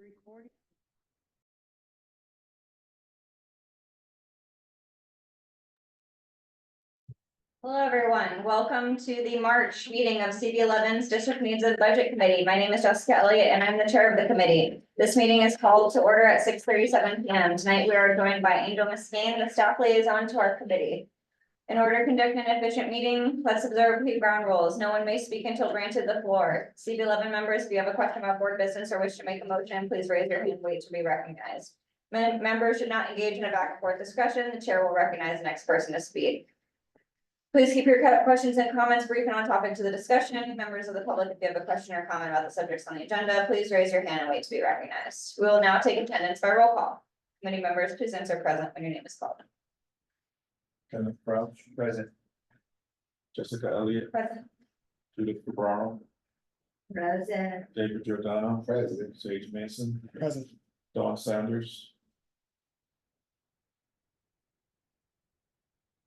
Recording. Hello, everyone. Welcome to the March meeting of CB11's District Needs and Budget Committee. My name is Jessica Elliott, and I'm the chair of the committee. This meeting is called to order at 6:37 p.m. Tonight, we are joined by Angel Muscane, the staff liaison to our committee. In order to conduct an efficient meeting, let's observe the ground rules. No one may speak until granted the floor. CB11 members, if you have a question about board business or wish to make a motion, please raise your hand and wait to be recognized. Members should not engage in a back and forth discussion. The chair will recognize the next person to speak. Please keep your questions and comments brief and on topic to the discussion. Members of the public, if you have a question or comment about the subjects on the agenda, please raise your hand and wait to be recognized. We will now take attendance by roll call. Committee members, please answer present when your name is called. Kenneth Crouch, present. Jessica Elliott, Present. Judith Cabral, Present. David Giordano, present. Sage Mason, Present. Dawn Sanders.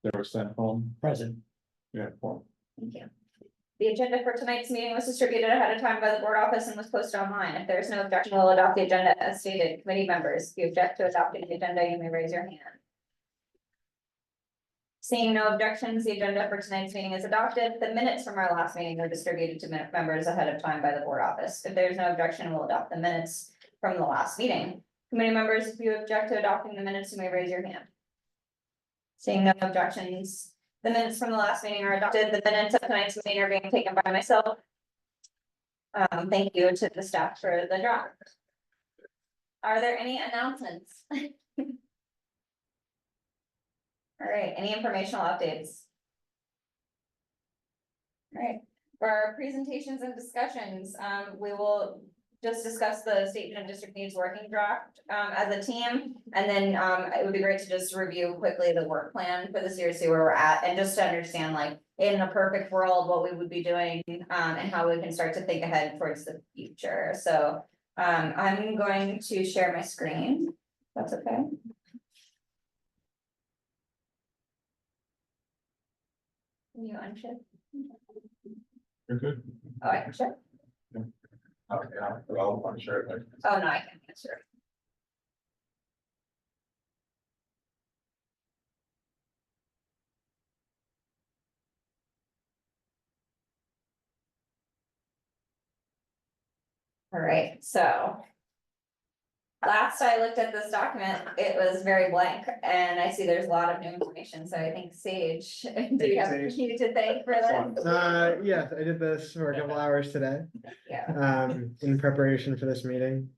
Deborah Stanholm, Present. yeah, one. Thank you. The agenda for tonight's meeting was distributed ahead of time by the board office and was posted online. If there is no objection, we'll adopt the agenda as stated. Committee members, if you object to adopting the agenda, you may raise your hand. Seeing no objections, the agenda for tonight's meeting is adopted. The minutes from our last meeting were distributed to members ahead of time by the board office. If there's no objection, we'll adopt the minutes from the last meeting. Committee members, if you object to adopting the minutes, you may raise your hand. Seeing no objections, the minutes from the last meeting are adopted. The minutes of tonight's meeting are being taken by myself. Thank you to the staff for the draft. Are there any announcements? All right, any informational updates? All right, for our presentations and discussions, we will just discuss the statement of district needs working draft as a team. And then it would be great to just review quickly the work plan for this year, see where we're at, and just to understand, like, in a perfect world, what we would be doing and how we can start to think ahead towards the future. So I'm going to share my screen. That's okay. Can you unshare? You're good. Oh, I can share. Okay, I'm sure. Oh, no, I can't answer. All right, so last I looked at this document, it was very blank, and I see there's a lot of new information, so I think Sage, do you have you to thank for that? Yes, I did this for a couple hours today, Yeah, in preparation for this meeting.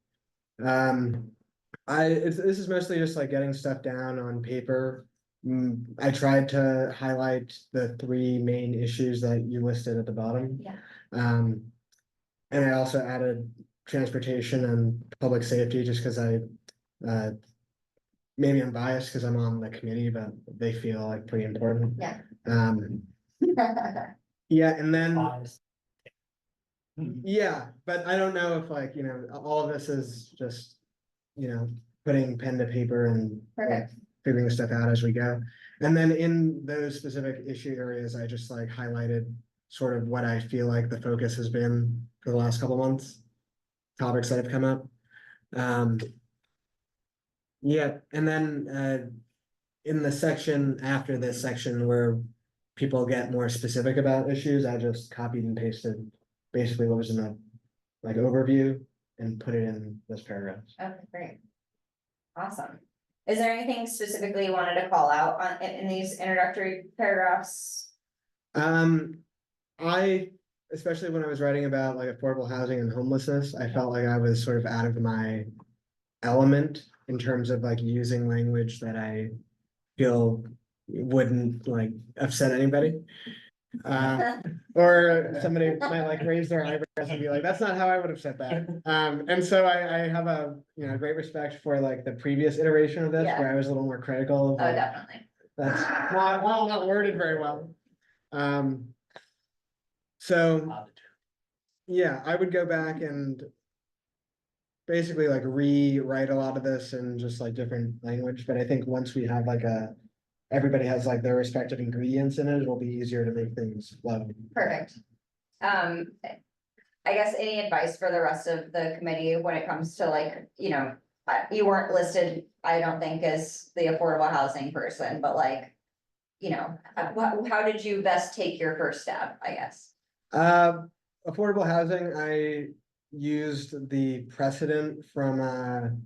This is mostly just like getting stuff down on paper. I tried to highlight the three main issues that you listed at the bottom. yeah, And I also added transportation and public safety just because maybe I'm biased because I'm on the committee, but they feel like pretty important. yeah. Yeah, and then yeah, but I don't know if, like, all of this is just, putting pen to paper and Perfect. figuring stuff out as we go. And then in those specific issue areas, I just like highlighted sort of what I feel like the focus has been for the last couple months, topics that have come up. Yeah, and then in the section after this section where people get more specific about issues, I just copied and pasted basically what was in the like overview and put it in this paragraph. Okay, great. Awesome. Is there anything specifically you wanted to call out in these introductory paragraphs? I, especially when I was writing about like affordable housing and homelessness, I felt like I was sort of out of my element in terms of like using language that I feel wouldn't like upset anybody. Or somebody might like raise their eyebrows and be like, that's not how I would have said that. And so I have a great respect for like the previous iteration of this, Yeah. where I was a little more critical of Oh, like, definitely. that's not worded very well. So yeah, I would go back and basically like rewrite a lot of this in just like different language, but I think once we have like everybody has like their respective ingredients in it, it'll be easier to make things flow. Perfect. I I guess any advice for the rest of the committee when it comes to like, you know, you weren't listed, I don't think, as the affordable housing person, but like, you know, how did you best take your first step, I guess? Affordable housing, I used the precedent from,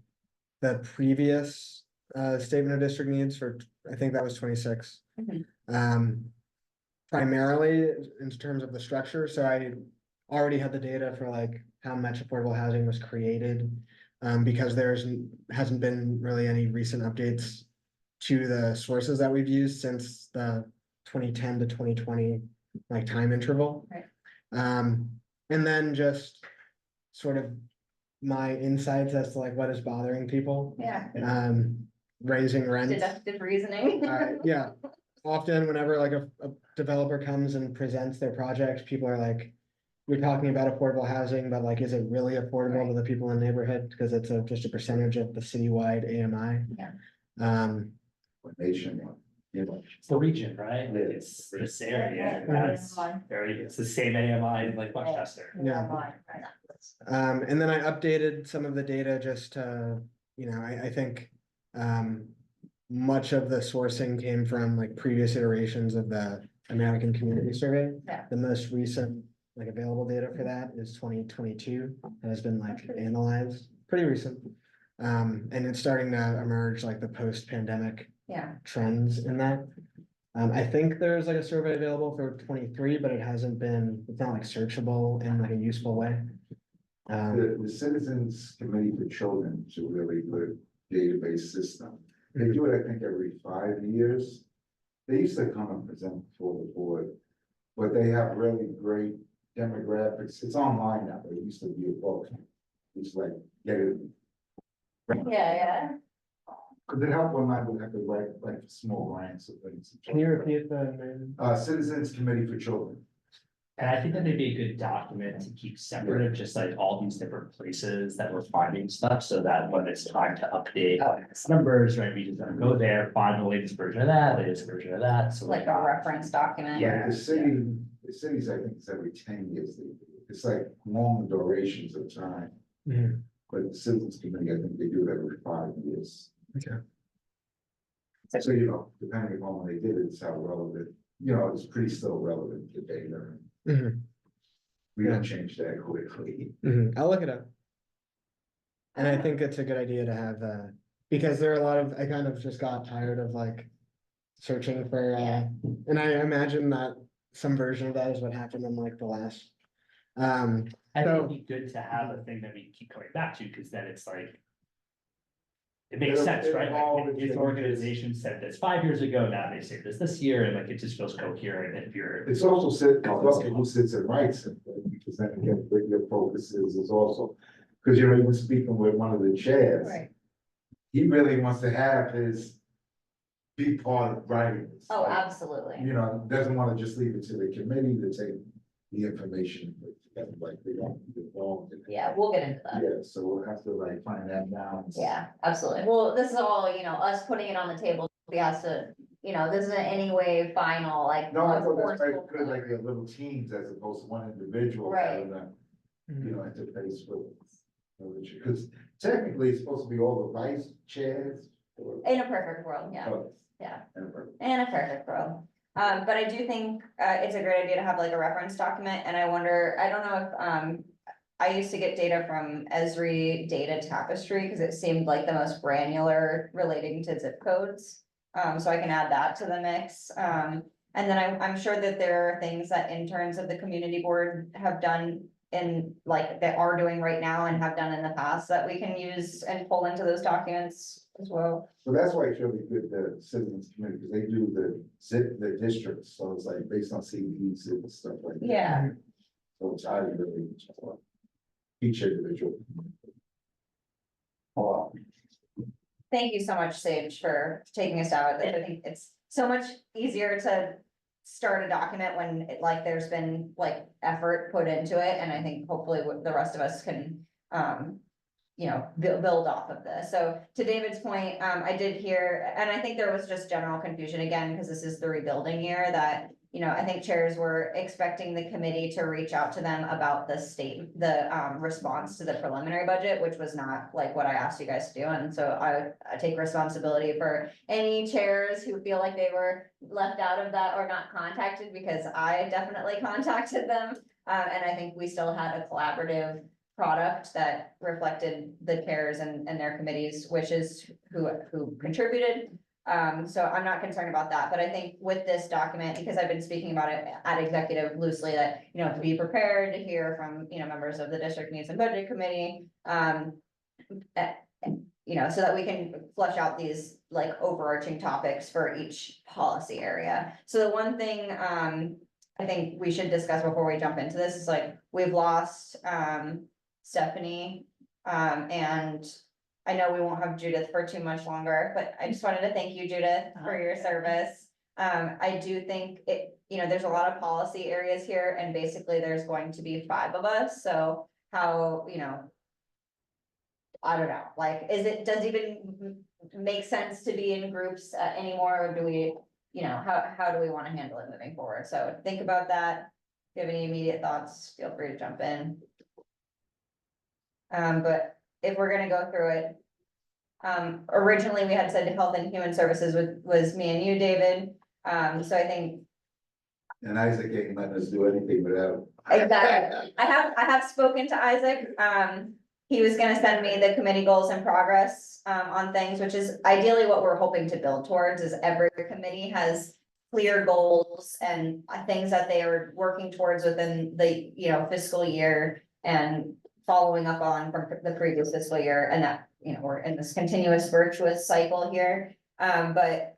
the previous, statement of district needs for, I think that was 26. Mhm. Primarily in terms of the structure, so I already had the data for like how much affordable housing was created. Because hasn't been really any recent updates to the sources that we've used since the 2010 to 2020 like time interval. Right. And then just sort of my insights as to like what is bothering people. Yeah, Raising rents. deductive reasoning. Yeah, often whenever like a developer comes and presents their project, people are like, we're talking about affordable housing, but like, is it really affordable to the people in the neighborhood? Because it's just a percentage of the citywide AMI. Yeah. Nationwide. It's the region, right? It's this area, that's it's the same AMI in like Westchester. Yeah. And then I updated some of the data just to, you know, I think, much of the sourcing came from like previous iterations of the American Community Survey. Yeah. The most recent like available data for that is 2022, that has been like analyzed, pretty recent. And it's starting to emerge like the post-pandemic Yeah, trends in that. I think there's like a survey available for 23, but it's not like searchable in like a useful way. The Citizens Committee for Children is a really good database system. They do it, I think, every 5 years. They used to come and present before the board, but they have really great demographics. It's online now, but it used to be a book. It's like, get it. yeah. Because it helped when I would have to write like small grants of things. Can you repeat the name? Citizens Committee for Children. And I think that would be a good document to keep separate of just like all these different places that we're finding stuff, so that when it's time to update numbers, right, we just gonna go there, find the latest version of that, latest version of that, so Like a reference document. Yeah. The cities, I think it's every 10 years. It's like long durations of time. Mhm. But the Citizens Committee, I think they do it every 5 years. Okay. So, you know, depending upon when they did it, it's how relevant, you know, it's pretty still relevant to data. Mhm. We don't change that quickly. I'll look it up. And I think it's a good idea to have, because there are a lot of, I kind of just got tired of like searching for, and I imagine that some version of that is what happened in like the last. I think So- it'd be good to have a thing that we keep coming back to, because then it's like. It makes It'll- sense, right? it'll all Like, be this organization said this 5 years ago, now they say this year, and like, it just feels coherent if you're. It's also who sits and writes it, right? Because then again, what your focus is also, because you're even speaking with one of the chairs. Right. He really wants to have his be part of writing this. Oh, Like, absolutely. you know, doesn't want to just leave it to the committee to take the information, like they don't get involved in it. Yeah, we'll get into that. Yeah, so we'll have to like find that balance. Yeah, absolutely. Well, this is all, you know, us putting it on the table. We have to, you know, this isn't any way final, like. No, I of thought course that's we'll- good, like they're little teams as opposed to one individual. Right. having a, You know, interface with, because technically it's supposed to be all the vice chairs. In a perfect world, yeah, Oh, yeah. never. In a perfect world. But I do think, it's a great idea to have like a reference document, and I wonder, I don't know if, I used to get data from Esri Data Tapestry, because it seemed like the most granular relating to zip codes. So I can add that to the mix. And then I'm sure that there are things that interns of the community board have done in, like, that are doing right now and have done in the past that we can use and pull into those documents as well. So that's why it's really good, the citizens committee, because they do the districts, so it's like based on CBs and stuff like that. Yeah. So it's highly related to each individual. Thank you so much, Sage, for taking a stab at this. I think it's so much easier to start a document when like there's been like effort put into it, and I think hopefully the rest of us can you know, build off of this. So to David's point, I did hear, and I think there was just general confusion again, because this is the rebuilding year, that I think chairs were expecting the committee to reach out to them about the response to the preliminary budget, which was not like what I asked you guys to do. And so I take responsibility for any chairs who feel like they were left out of that or not contacted, because I definitely contacted them. And I think we still had a collaborative product that reflected the chairs and their committees, wishes who contributed. So I'm not concerned about that, but I think with this document, because I've been speaking about it at executive loosely, that, to be prepared to hear from, members of the district needs and budget committee. So that we can flesh out these like overarching topics for each policy area. So the one thing, I think we should discuss before we jump into this is like, we've lost, Stephanie, and I know we won't have Judith for too much longer, but I just wanted to thank you, Judith, for your service. I do think there's a lot of policy areas here, and basically there's going to be 5 of us, so how, I don't know, like, does it even make sense to be in groups anymore, or do we, how do we want to handle it moving forward? So think about that. If you have any immediate thoughts, feel free to jump in. But if we're gonna go through it, originally we had said Health and Human Services was me and you, David. So I think. And Isaac ain't letting us do anything without. Exactly. I have spoken to Isaac. He was gonna send me the committee goals and progress, on things, which is ideally what we're hoping to build towards, is every committee has clear goals and things that they are working towards within the, fiscal year, and following up on from the previous fiscal year, and that, we're in this continuous virtuous cycle here. But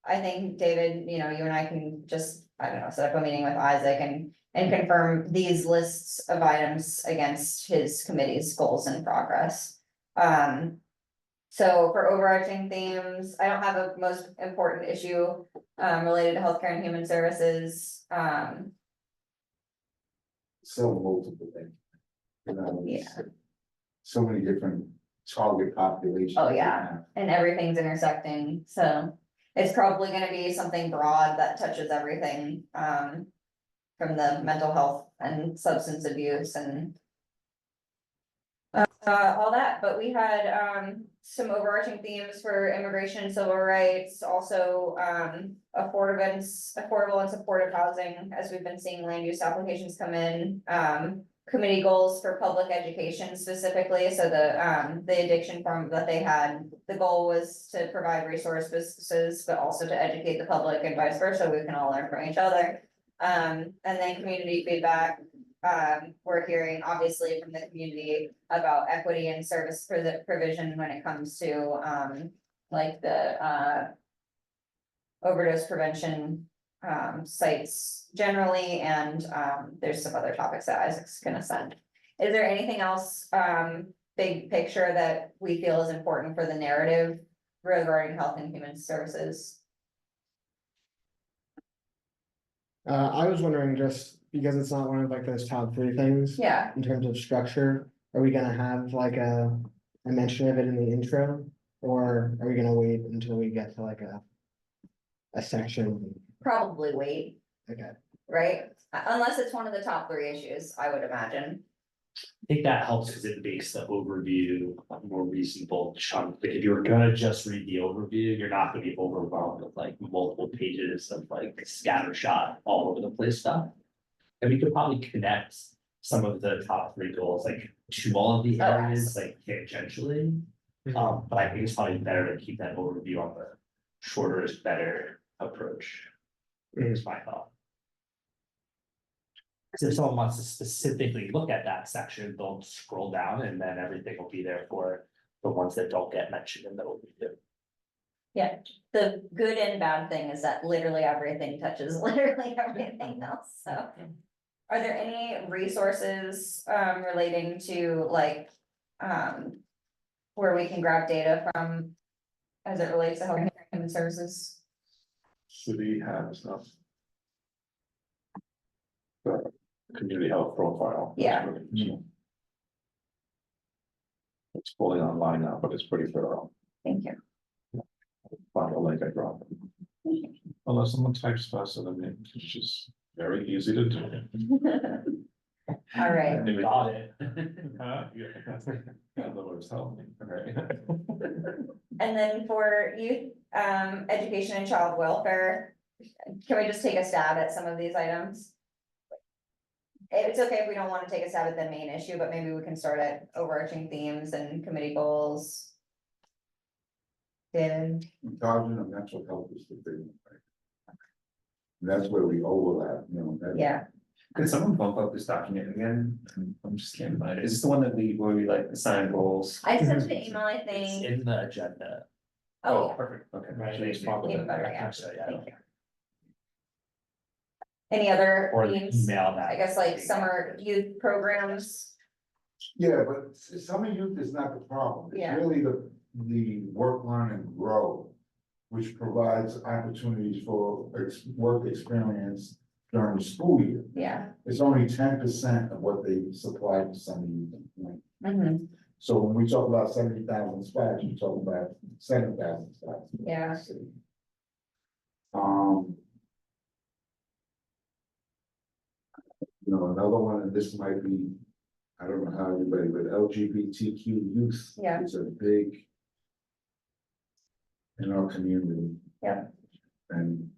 I think, David, you and I can just, I don't know, set up a meeting with Isaac and confirm these lists of items against his committee's goals and progress. So for overarching themes, I don't have a most important issue, related to healthcare and human services. So multiple things. Yeah. So many different target populations. Oh, yeah. And everything's intersecting, so it's probably gonna be something broad that touches everything, from the mental health and substance abuse and all that, but we had, some overarching themes for immigration and civil rights, also, affordable and supportive housing, as we've been seeing land use applications come in, committee goals for public education specifically, so the addiction forum that they had, the goal was to provide resources, but also to educate the public and vice versa, we can all learn from each other. And then community feedback, we're hearing obviously from the community about equity and service for the provision when it comes to, like the, overdose prevention, sites generally, and, there's some other topics that Isaac's gonna send. Is there anything else, big picture that we feel is important for the narrative regarding health and human services? I was wondering, just because it's not one of like those top 3 things. Yeah, In terms of structure, are we gonna have like a mention of it in the intro? Or are we gonna wait until we get to like a section? probably wait, Okay, right? Unless it's one of the top 3 issues, I would imagine. I think that helps because it makes the overview a more reasonable chunk, but if you were gonna just read the overview, you're not gonna be overwhelmed with like multiple pages of like scattershot all over the place stuff. And we could probably connect some of the top 3 goals, like to all of the Oh, areas, like tangentially. Mhm. But I think it's probably better to keep that overview on the shorter is better approach. Is my thought. So if someone wants to specifically look at that section, they'll scroll down and then everything will be there for the ones that don't get mentioned in the overview. Yeah, the good and bad thing is that literally everything touches literally everything else, so. Are there any resources, relating to like, where we can grab data from? As it relates to health and human services? City has stuff. The community health profile. Yeah. It's fully online now, but it's pretty thorough. Thank you. Find the link I dropped. Unless someone types faster than me, it's just very easy to do. All right, We got it. Yeah, the Lord's help me, okay. and then for youth, education and child welfare, can we just take a stab at some of these items? It's okay if we don't wanna take a stab at the main issue, but maybe we can start at overarching themes and committee goals. David, Intelligent and mental health is the big one. Right? And that's where we overlap, you know. that- yeah, Could someone bump up this document again? I'm just can't find it. Is this the one that where we like assign goals? I sent you an email, I It's think. in the agenda. Oh, yeah. Perfect, okay. Right, Should we it's just pop it Even in better, there? yeah. So, yeah. Thank you. Any other Or the themes? email that. I guess like summer youth programs, Yeah, but summer youth is not the problem. Yeah. It's really the work, learn and grow, which provides opportunities for work experience during the school year. yeah. It's only 10% of what they supply to summer youth. Right? Mhm. So when we talk about 70,000 spots, we talk about 7,000 spots. Yeah. Um. You know, another one, and this might be, I don't know how everybody, but LGBTQ youth. Yeah. Is a big. In our community. Yeah. And,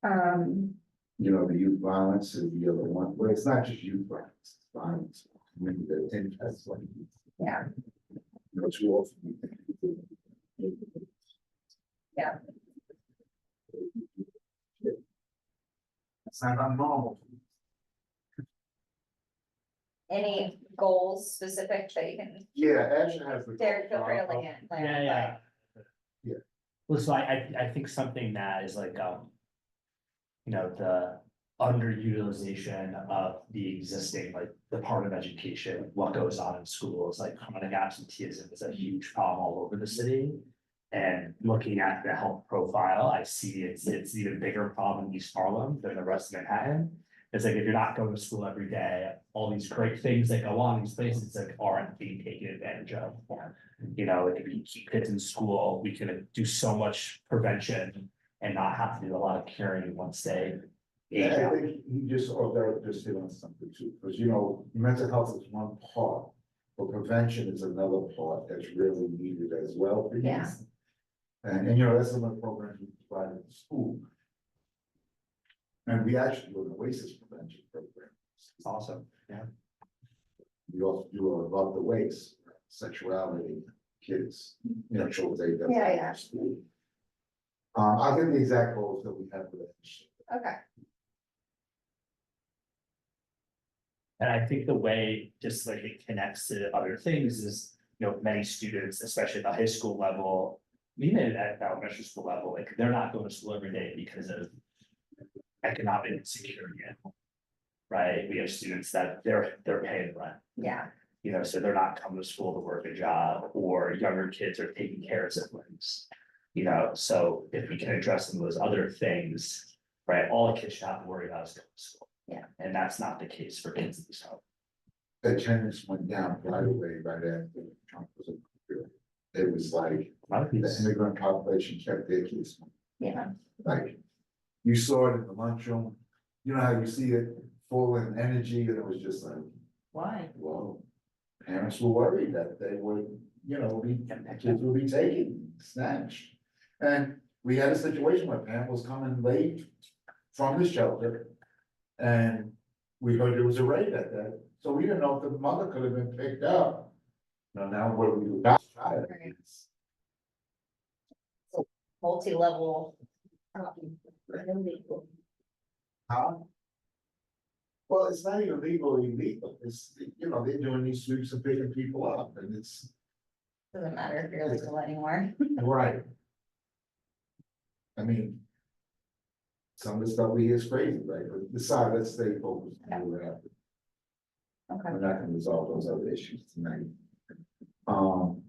Um, you know, the youth violence is the other one, well, it's not just youth violence, it's violence. I mean, the impacts like. yeah, You know, too often. Yeah. It's not abnormal. any goals specific that you can, Yeah, Asher has the. Derek, feel free to lay it. Yeah, yeah. Yeah. Well, so I think something that is like, you know, the underutilization of the existing, like, Department of Education, what goes on in schools, like chronic absenteeism is a huge problem all over the city. And looking at the health profile, I see it's even bigger problem in East Harlem than the rest of Manhattan. It's like if you're not going to school every day, all these great things that go on in these places like aren't being taken advantage of. You know, like if you keep kids in school, we can do so much prevention and not have to do a lot of caring once they age Yeah, I out. think he just, or Derek just hit on something too, because you know, mental health is one part, but prevention is another part that's really needed as well. for youth. Yeah. And you know, that's some of the programs we provide at the school. And we actually do an Oasis prevention program. It's awesome, yeah. We also do a Love the Waste, sexuality, kids, you know, children. that- Yeah, yeah. School. I'll give the exact goals that we have for that. okay, And I think the way, just like it connects to other things is, you know, many students, especially at the high school level, even at the elementary school level, like they're not going to school every day because of economic insecurity. Right? We have students that they're paying rent, yeah, you know, so they're not coming to school to work a job, or younger kids are taking care of siblings. You know, so if we can address some of those other things, right, all the kids should have to worry about is going to school. Yeah. And that's not the case for kids in this home. Attendance went down right away right after Trump was elected. It was like A lot of the these, immigrant population kept their kids. yeah, Like, you saw it in the lunchroom, you know how you see it full in energy, and it was just like, why? well, parents were worried that they would, you know, kids would be taken, snatched. And we had a situation where a parent was coming late from the shelter, and we heard there was a raid at that, so we didn't know if the mother could have been picked up. Now what do we do? Right. Multi-level. Huh? Well, it's not even legally illegal, it's, you know, they're doing these sweeps and picking people up, and it's, Doesn't matter if you're legal anymore. right. I mean. Some of the stuff we hear is crazy, right, but decide, let's stay focused on what happened. Okay, We're not gonna resolve those other issues tonight. all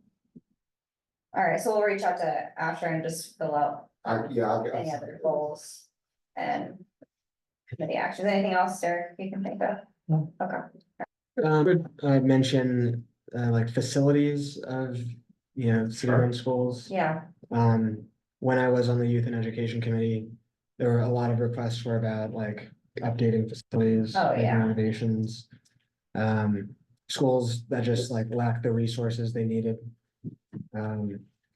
right, so we'll reach out to Asher and just fill out I'll get. any other goals and committee actions. Anything else, Derek, you can think of? No. Okay, I mentioned, like facilities of, you know, city-run schools. yeah, Um, when I was on the Youth and Education Committee, there were a lot of requests were about like updating facilities, Oh, making yeah. renovations. Schools that just like lacked the resources they needed.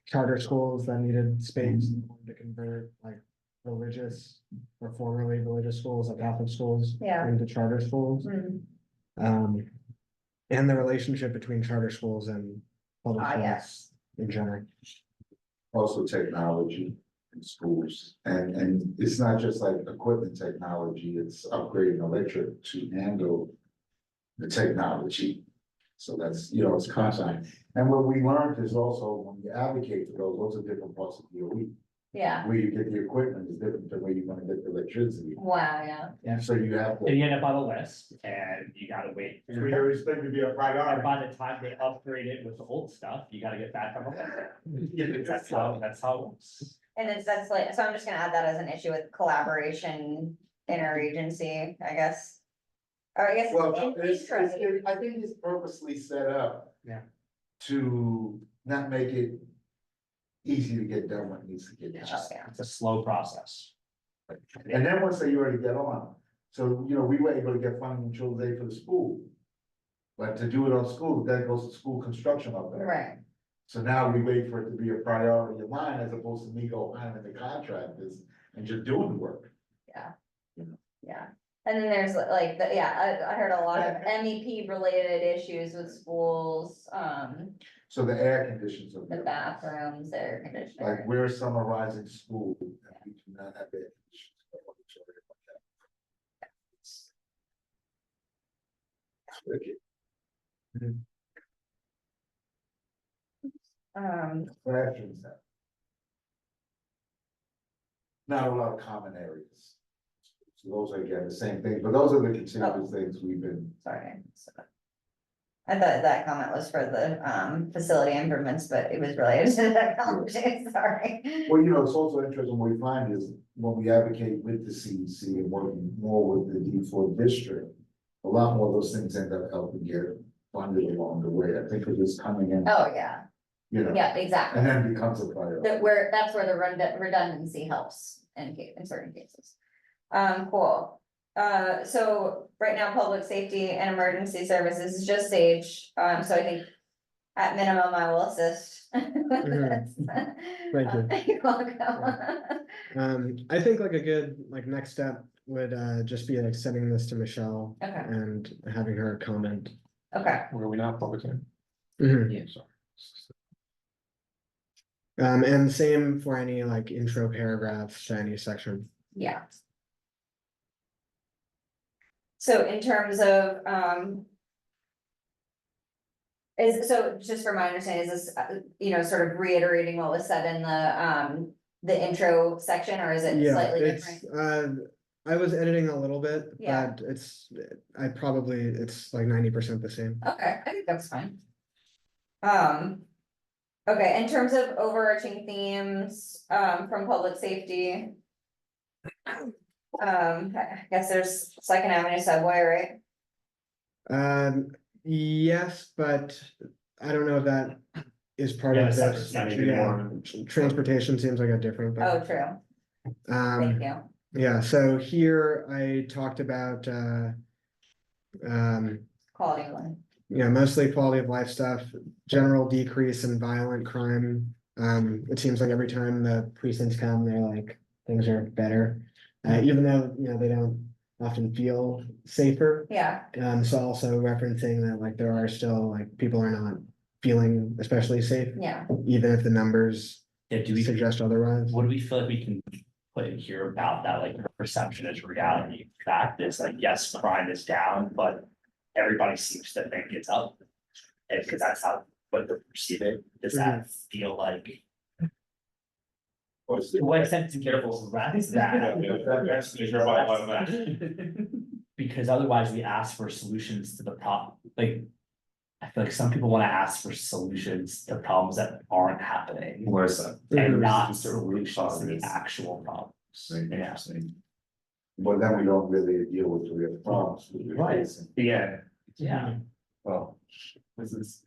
Charter schools that needed space and wanted to convert like religious or formerly religious schools, like Catholic schools. Yeah. Into charter schools. Mm. And the relationship between charter schools and public Ah, schools yes. in general. Also technology in schools, and it's not just like equipment technology, it's upgrading electric to handle the technology. So that's, you know, it's constant. And what we learned is also when you advocate for those are different parts of DOE. Yeah, Where you get the equipment is different than where you're gonna get the electricity. wow, yeah. So you have And to. you end up on the list and you gotta wait. We always think to be a And priority. by the time they upgrade it with the old stuff, you gotta get back on the list. Yeah, that's how it works. And that's like, so I'm just gonna add that as an issue with collaboration, interagency, I guess. Or I guess. Well, intra- I think it's purposely set up. Yeah. To not make it easy to get done what needs to get done. Oh, yeah. It's a slow process. And then once you already get on, so, you know, we were able to get funding in children's aid for the school. But to do it on school, that goes to school construction up there. Right, So now we wait for it to be a priority of mine as opposed to me go hiring the contractors and just doing the work. yeah. And then there's like, I heard a lot of MEP related issues with schools, So the air conditions are. the bathrooms, the air Like, conditioner. we're summarizing school, and we do not have air conditioning. It's wicked. Classrooms have. Not a lot of common areas. So those are again the same thing, but those are the continuous things we've been. Sorry. I thought that comment was for the, facility improvements, but it was related to that conversation, sorry. Well, you know, it's also interesting, what we find is when we advocate with the CEC and working more with the D4 district. A lot more of those things end up helping get funded along the way. I think it is coming in, Oh, yeah, you know, yeah, exactly. and then becomes a priority. That's where the redundancy helps in certain cases. Cool. So right now, public safety and emergency services is just Sage, so I think at minimum, I will assist. Thank you. You're welcome. I think like a good like next step would just be like sending this to Michelle Okay, and having her comment. okay, Where are we now, public hearing? Mhm. Yeah. Sorry. And same for any like intro paragraphs to any section. yeah. So in terms of, so just for my understanding, is this, sort of reiterating what was said in the intro section, or is it Yeah, slightly it's, different? I was editing a little bit, Yeah. but it's like 90% the same. Okay, I think that's fine. Okay, in terms of overarching themes, from public safety. I guess there's Second Avenue subway, right? Yes, but I don't know if that is part Yeah, of separate this. section. Yeah, transportation seems like a different. Oh, But, true, um, thank you. yeah, so here I talked about, Quality of life. mostly quality of life stuff, general decrease in violent crime. It seems like every time the precincts come, they're like, things are better. Even though, they don't often feel safer. Yeah, So also referencing that like there are still like people are not feeling especially safe, yeah, even if the numbers Yeah, do we, suggest otherwise. what do we feel like we can put in here about that, like perception is reality, fact is like, yes, crime is down, but everybody seems to think it's up. And because that's how, what they're perceiving, does that feel like? To what extent to careful rise that? Because otherwise we ask for solutions to the problem, like. I feel like some people wanna ask for solutions to problems that aren't happening. Where's that? And Mhm. not Just a solutions to the response. actual problems. Yeah. Interesting. But then we don't really deal with the real problems. Right. Facing. Yeah, Yeah, well, this is.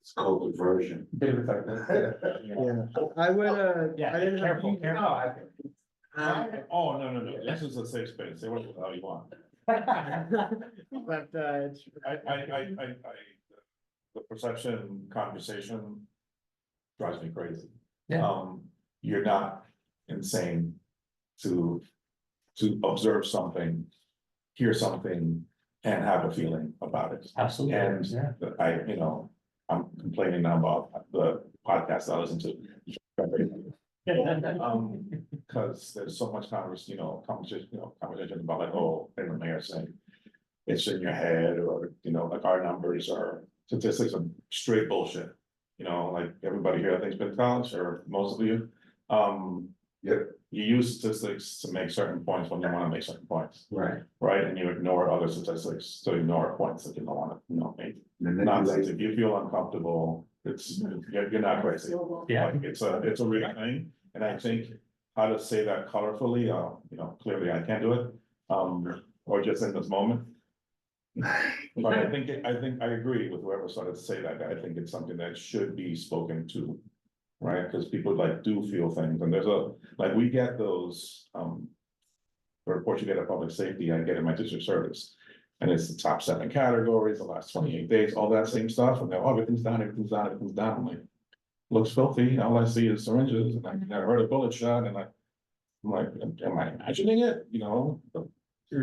It's called diversion. Bit of a. Yeah, I would, Yeah, I didn't have. careful, careful. Oh, no, this is a safe space, say what the hell you want. But, it's, I, the perception conversation drives me crazy. Yeah. You're not insane to observe something, hear something, and have a feeling about it. Absolutely, And yeah. I'm complaining now about the podcast I listen to. Cause there's so much conversation about like, oh, and the mayor saying. It's in your head, or, like our numbers are, statistics are straight bullshit. Like everybody here, I think's been to college, or most of you. Yep. You use statistics to make certain points when you wanna make certain points, Right. right? And you ignore other statistics to ignore points that you don't wanna, make. Nonsense, if you feel uncomfortable, you're not crazy. Yeah. Like, it's a real thing, and I think how to say that colorfully, clearly I can't do it, or just in this moment. But I think I agree with whoever started to say that, I think it's something that should be spoken to. Right, because people do feel things, and we get those, reports you get at public safety, I get in my district service. And it's the top 7 categories, the last 28 days, all that same stuff, and then, oh, everything's down, I'm like, looks filthy, all I see is syringes, and I heard a bullet shot, and I'm like, am I imagining it,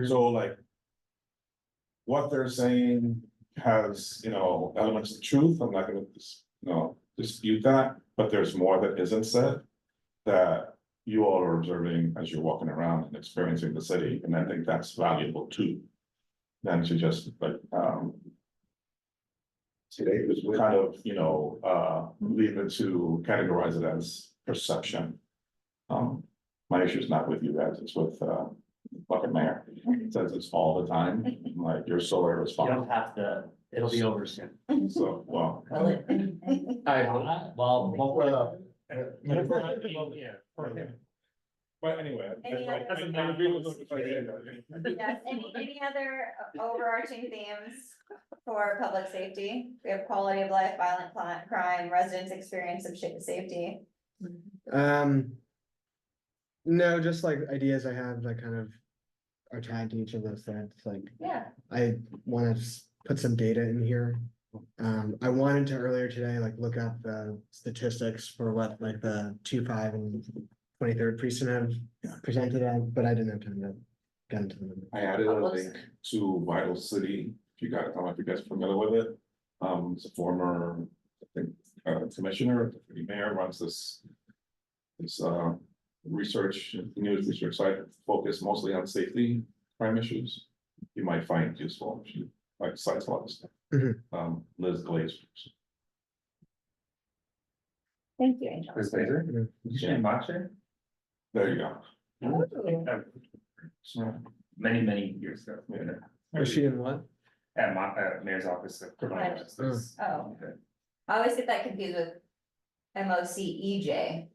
So like. What they're saying has, elements of truth, I'm not gonna, dispute that, but there's more that isn't said. That you all are observing as you're walking around and experiencing the city, and I think that's valuable too. Than to just like, Today was with. kind of, leave it to categorize it as perception. My issue is not with you guys, it's with, fucking mayor. It says it's all the time, like, you're so You irresponsible, don't have to, it'll be over soon. so, well. Well, hopefully. But anyway. Any other- I agree with what you're saying. Yes, any other overarching themes for public safety? We have quality of life, violent crime, residents' experience of safety. no, just like ideas I have that kind of are tagged to each of those things, like, Yeah. I wanna just put some data in here. I wanted to earlier today, like, look up the statistics for what, like, the 2, 5, and 23rd precinct have presented on, but I didn't have time to get into them. I added a link to Vital City, if you guys, I don't know if you guys are familiar with it. It's a former, I think, commissioner, the mayor runs this. Research, news research site focused mostly on safety crime issues. You might find useful, she like cites a lot of stuff. Mhm. Liz Glaze. Thank you, Angel. Chris Baker? Mhm. Did you watch it? There you go. Many years ago. Was she in what? At my, mayor's office of criminal justice. Oh, I always get that confused with MOCEJ,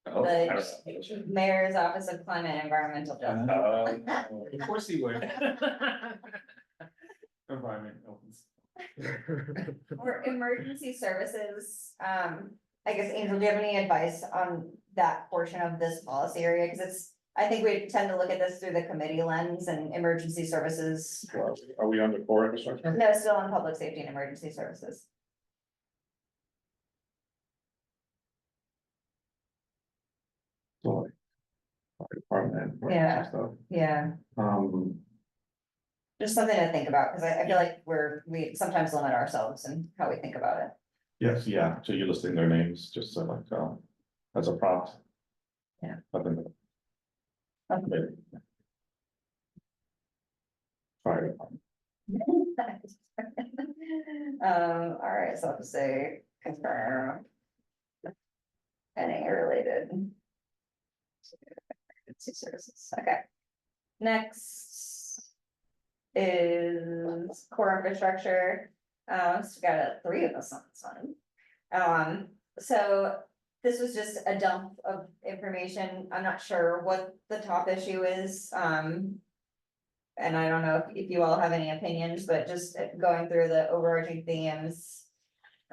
Oh, I don't the Mayor's Office of Climate and Environmental Justice. know. Of course he would. Environment opens. For emergency services, I guess, Angel, do you have any advice on that portion of this policy area? Because it's, I think we tend to look at this through the committee lens, and emergency services, Are we under core infrastructure? no, still on public safety and emergency services. Fire department. Yeah. Stuff. Yeah, just something to think about, because I feel like we sometimes limit ourselves in how we think about it. Yes, yeah, so you're listing their names, just so like, as a prompt. Yeah. I think. Okay. Maybe. Fire department. All right, so I'll just say confirm. Any related. Emergency services, okay. Next. Is core infrastructure, so we got 3 of us on this one. So this was just a dump of information, I'm not sure what the top issue is, and I don't know if you all have any opinions, but just going through the overarching themes.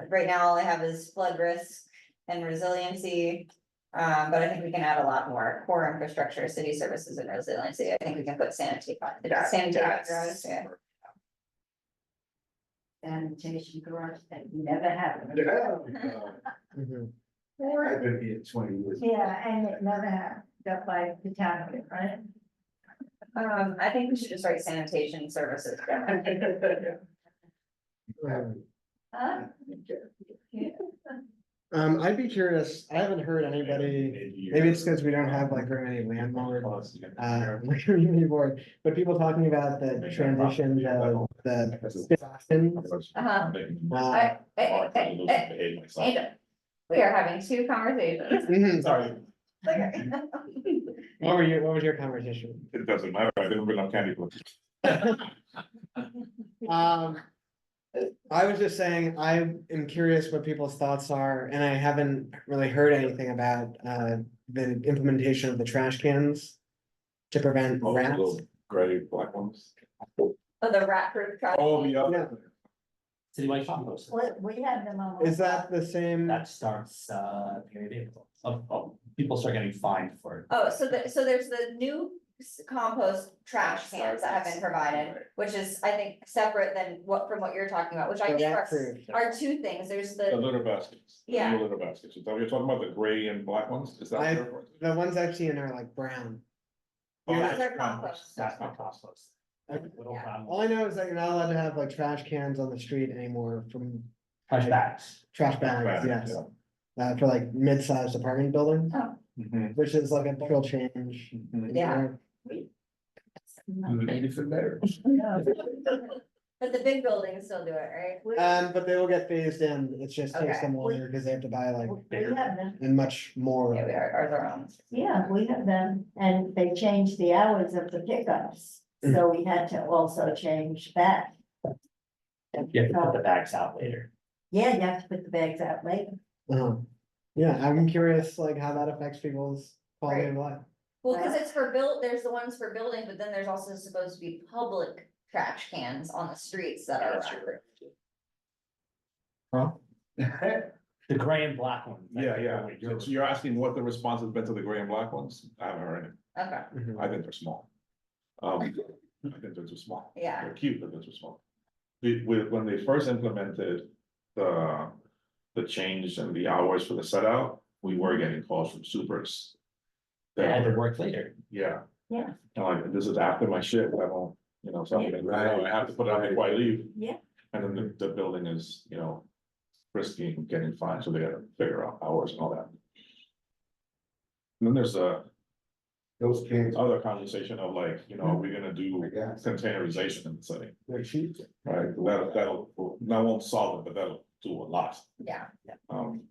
right now, all I have is flood risk and resiliency. But I think we can add a lot more: core infrastructure, city services and resiliency. I think we can put sanitary. That's- Yeah. Sanitation garage that never happened. Mhm. I've been here 20 years. Yeah, and it never happened, built by the town of it, right? I think we should just write sanitation services. Huh? I'd be curious, I haven't heard anybody, maybe it's because we don't have like very many landlords. Like community board, but people talking about the transition, the. Uh-huh. Uh, Angel, we are having two conversations. mhm. Sorry, What was your conversation? it doesn't matter, I didn't bring up candy. Um. I was just saying, I am curious what people's thoughts are, and I haven't really heard anything about, the implementation of the trash cans. To prevent Oh, rats. little gray black ones. Oh, the rat proof truck. Oh, yeah. Yeah. Citywide compost. We have them on. Is that the same? That starts, beginning of April. People start getting fined for it. Oh, so there's the new compost trash cans that have been provided, which is, I think, separate than from what you're talking about, which I The think rat proof. are two things. There's The the, litter baskets. The Yeah. new litter baskets, you're talking about the gray and black ones, is that? I- what you're- The ones I've seen are like brown. Oh, those that's are compost. That's not compost. Okay. Little Yeah. brown All I know is that you're not allowed to have like trash cans on the street anymore from trash bags. trash bags, Bags, yes. yeah. For like mid-sized apartment buildings, Mhm, which is like a real change. mhm. Yeah. Anything better. But the big buildings still do it, right? But they will get phased in, it just takes Okay. them longer because they have to buy like, We have them, and much more. Yeah, we are their own. yeah, we have them, and they changed the hours of the pickups, so we had to also change that. You have to put the bags out later. Yeah, you have to put the bags out later. Uh-huh. Yeah, I'm curious like how that affects people's quality of life. Well, because it's there's the ones for building, but then there's also supposed to be public trash cans on the streets that are. The gray and black one. Yeah, so you're asking what the response has been to the gray and black ones? I haven't heard it, Okay, Mhm. I think they're small. I think they're too small. yeah, They're cute, but they're too small. When they first implemented the change and the hours for the set out, we were getting calls from supers. They had to That were, work later. yeah. Yeah. And like, this is after my shift, I don't, something, I have to put it on before I leave. Yeah. And then the building is, risky and getting fined, so they gotta figure out hours and all that. And then there's Those kids, other conversation of like, are we gonna do I guess. containerization in the city? They're cheap. Right, that won't solve it, but that'll do a lot. yeah. I don't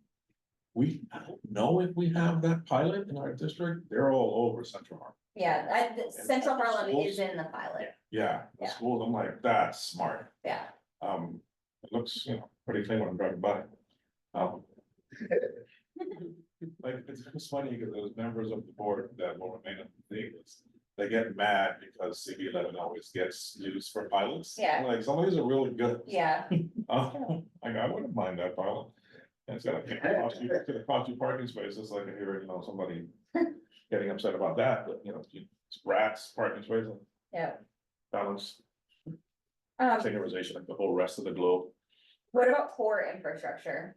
know if we have that pilot in our district, they're all over Central Harlem. Yeah, Central Harlem is in the pilot, Yeah, the Yeah. schools, I'm like, that's smart. yeah. It looks, pretty clean when I'm driving by. Um, Like, it's funny because those members of the board that will remain on the thing, they get mad because CB11 always gets used for pilots. Yeah. Like, some of these are really good. Yeah, Like, I wouldn't mind that pilot. And it's gonna cost you parking spaces, like I hear, somebody getting upset about that, but it's rats, parking spaces, yeah. balance, Um, containerization, like the whole rest of the globe, what about core infrastructure?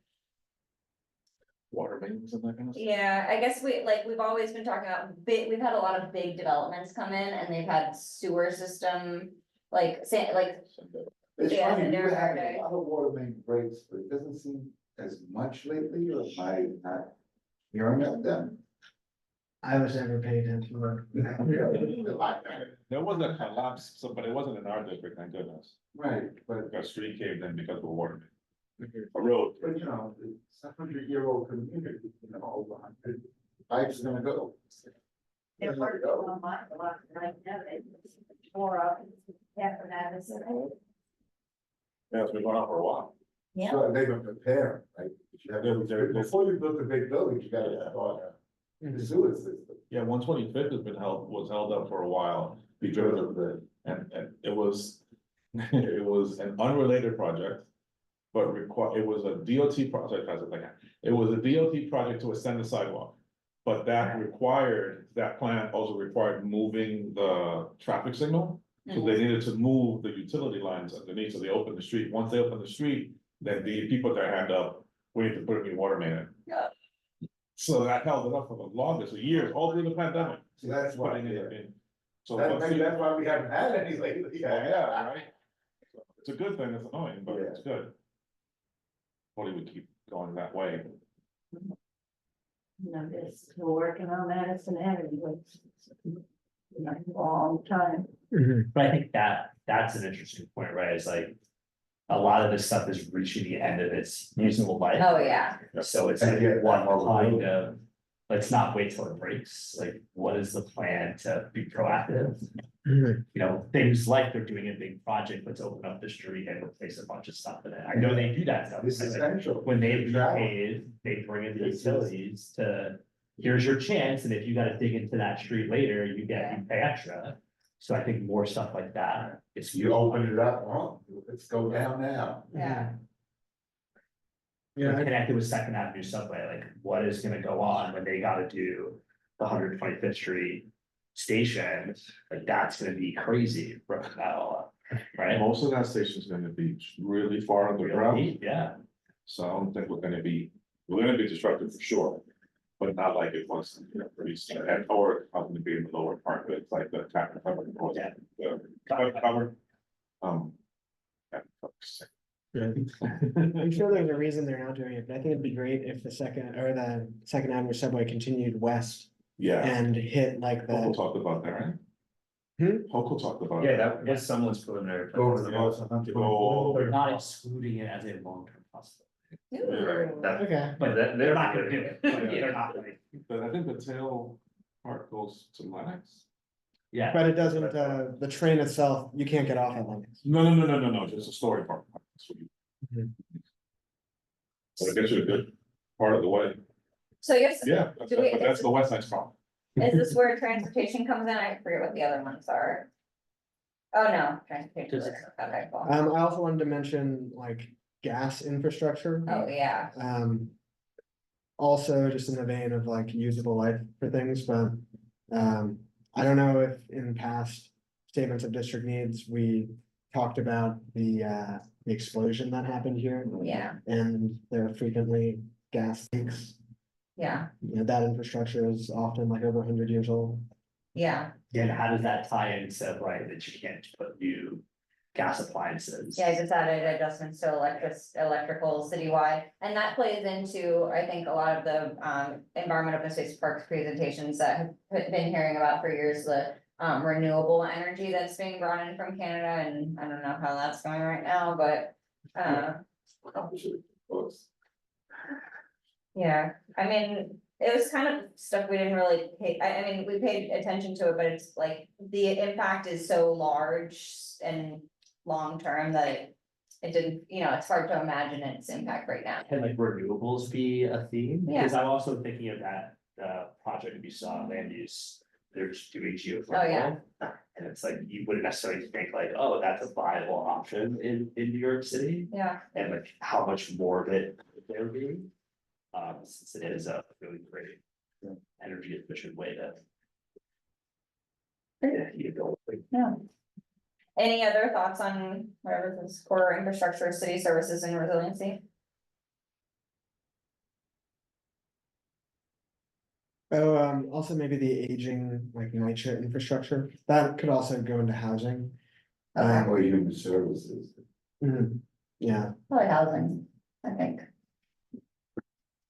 water mains and that kind of stuff. Yeah, I guess we've always been talking about we've had a lot of big developments come in and they've had sewer system, like, it's Yeah, funny, we they're were having very- a lot of water main breaks, but it doesn't seem as much lately, or am I not hearing of them? I was never paid attention to There was a collapse, but it wasn't in our district, thank goodness. Right, but, A street caved in because of a water main. A road. but it's a 100-year-old community, over 100, pipes gonna go. They're working on my block right now, they tore up half an hour, so, Yeah, it's been going on for a while. yeah. So they've been prepared, right? They're- Before you build the big buildings, you gotta start the sewer system. Yeah, 125th was held up for a while because of and it was, it was an unrelated project. but it was a DOT project, it was a DOT project to extend the sidewalk. But that plan also required moving the traffic signal. So they needed to move the utility lines underneath, so they opened the street. Once they opened the street, then the people put their hand up, we need to put a new water main in. Yeah. So that held it up for the longest, years, all through the pandemic. So that's why, Putting it yeah. in. So. Maybe that's why we haven't had any lately. Yeah, right. It's a good thing, it's annoying, but it's good. Hopefully we keep going that way. You know, we're working on Madison Avenue. Long time. But I think that's an interesting point, right? It's like. A lot of this stuff is reaching the end of its usable life. Oh, yeah. So it's And like yet, one all the kind road. of, let's not wait till it breaks, like, what is the plan to be proactive? You know, things like they're doing a big project, let's open up the street and replace a bunch of stuff in it. I know they do that stuff. It's Like, essential. when they Travel. repave, they bring in the utilities to, here's your chance, and if you gotta dig into that street later, you pay extra. So I think more stuff like that, it's. You open it up, oh, let's go down now. Yeah. Yeah, Connected with Second Avenue subway, like what is gonna go on when they gotta do the 125th Street station, like that's gonna be crazy for that all up, right? Most of that station is gonna be really far underground, Yeah, so I don't think we're gonna be disrupted for sure. But not like it was, pretty soon, and or probably be in the lower part, but it's like the cap cover, or the cover. Yeah, I'm sure there's a reason they're not doing it, but I think it'd be great if the Second Avenue subway continued west Yeah, and hit like Hokel the. talked about that, right? Hmm? Hokel talked about. Yeah, it. that was someone's preliminary. Go to the plan. most. Oh, they're not excluding it as a long-term possibility, Ooh. That- Okay, But they're they're not gonna do it, like, they're not gonna, But I think the tail part goes to Lennox. yeah. but it doesn't, the train itself, you can't get off at Lennox. No, just the story part. That's what you- Mhm. So it gets you a good part of the way. So yes, Yeah, Do we- but that's the West Side's problem. is this where transportation comes in? I forget what the other ones are. Oh, no, transportation, Just- okay, cool. I also wanted to mention like gas infrastructure. Oh, yeah, Also just in the vein of like usable life for things, but, I don't know if in past statements of district needs, we talked about the explosion that happened here. yeah, And there are frequently gas leaks, yeah, you know, that infrastructure is often like over 100 years old. yeah. And how does that tie into, right, that you can't put new gas appliances? Yeah, I just added adjustments to electrical citywide, and that plays into, I think, a lot of the environment open space parks presentations that have been hearing about for years, the renewable energy that's being brought in from Canada, and I don't know how that's going right now, but yeah, I mean, it was kind of stuff we didn't really pay, I mean, we paid attention to it, but it's like, the impact is so large and long-term that it didn't, you know, it's hard to imagine its impact right now. Can like renewables be a theme? Yeah. Because I'm also thinking of that, project we saw, land use, they're just doing geothermal. Oh, yeah. And it's like, you wouldn't necessarily think like, oh, that's a viable option in New York City, Yeah, and like how much more of it could there be? Since it is a really great energy efficient way to. Yeah, you go. yeah. Any other thoughts on whatever this core infrastructure, city services and resiliency? Oh, also maybe the aging, like NYCHA infrastructure, that could also go into housing. Okay. Or human services. Yeah, Probably housing, I think.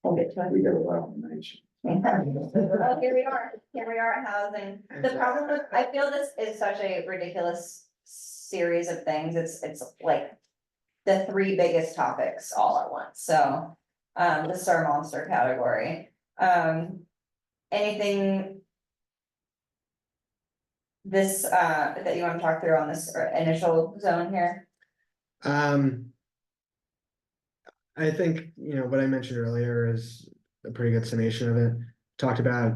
We'll get to it. We got a lot of nation. Well, here we are at housing. The problem with, I feel this is such a ridiculous series of things. It's like the three biggest topics all at once, so, this is our monster category. Anything this, that you want to talk through on this initial zone here? I think, you know, what I mentioned earlier is a pretty good summation of it. Talked about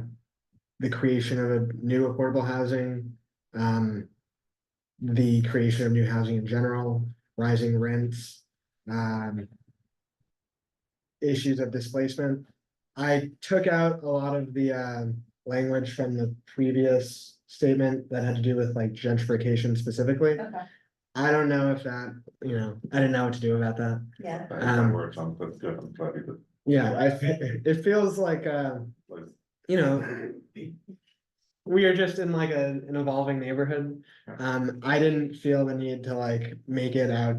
the creation of a new affordable housing, the creation of new housing in general, rising rents, issues of displacement. I took out a lot of the language from the previous statement that had to do with like gentrification specifically. Okay, I don't know if that, I didn't know what to do about that. yeah. My words on, that's good, I'm glad you did. Yeah, it feels like, Like, we are just in like an evolving neighborhood. I didn't feel the need to like make it out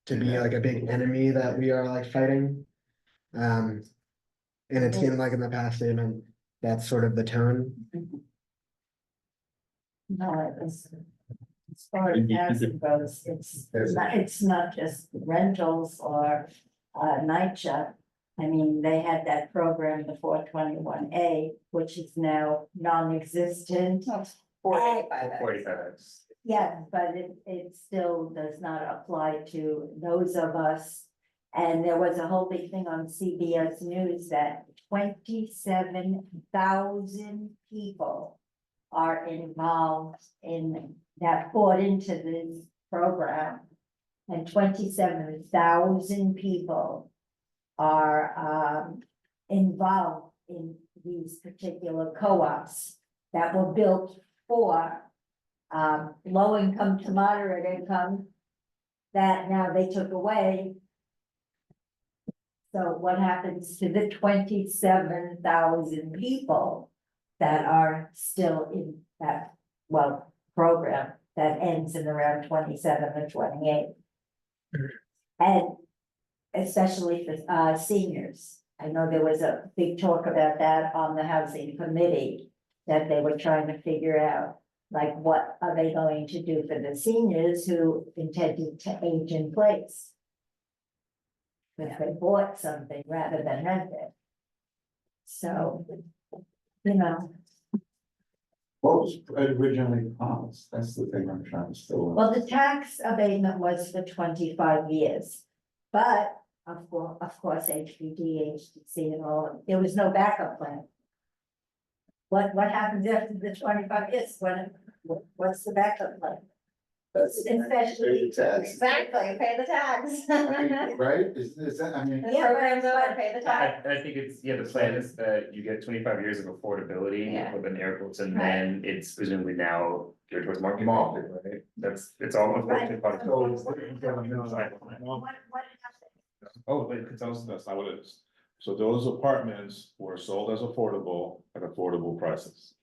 to be like a big enemy that we are like fighting. And it seemed like in the past statement, that's sort of the tone. No, it was. As far as housing goes, it's not just rentals or night shop. I mean, they had that program, the 421A, which is now non-existent. 485. 45. Yeah, but it still does not apply to those of us. And there was a whole big thing on CBS News that 27,000 people are involved in that bought into this program. And 27,000 people are involved in these particular co-ops that were built for low income to moderate income that now they took away. So what happens to the 27,000 people that are still in that, program that ends in around 27 or 28? And especially for seniors. I know there was a big talk about that on the housing committee, that they were trying to figure out, like, what are they going to do for the seniors who intended to age in place? If they bought something rather than rent it. So, What was originally promised? That's the thing I'm trying to still. well, the tax abatement was for 25 years. But of course, HPD, HDC and all, there was no backup plan. What happens after the 25 years? What's the backup plan? Especially. Exactly, pay the tax. Right, is that, I mean. The program's over, pay the tax. I think it's, the plan is that you get 25 years of affordability Yeah. with an air quotes, and Right. then it's presumably now geared towards market. Market, Right? It's all unfortunately part of. So- Oh, but it's also, That's not what it is. So those apartments were sold as affordable at affordable prices.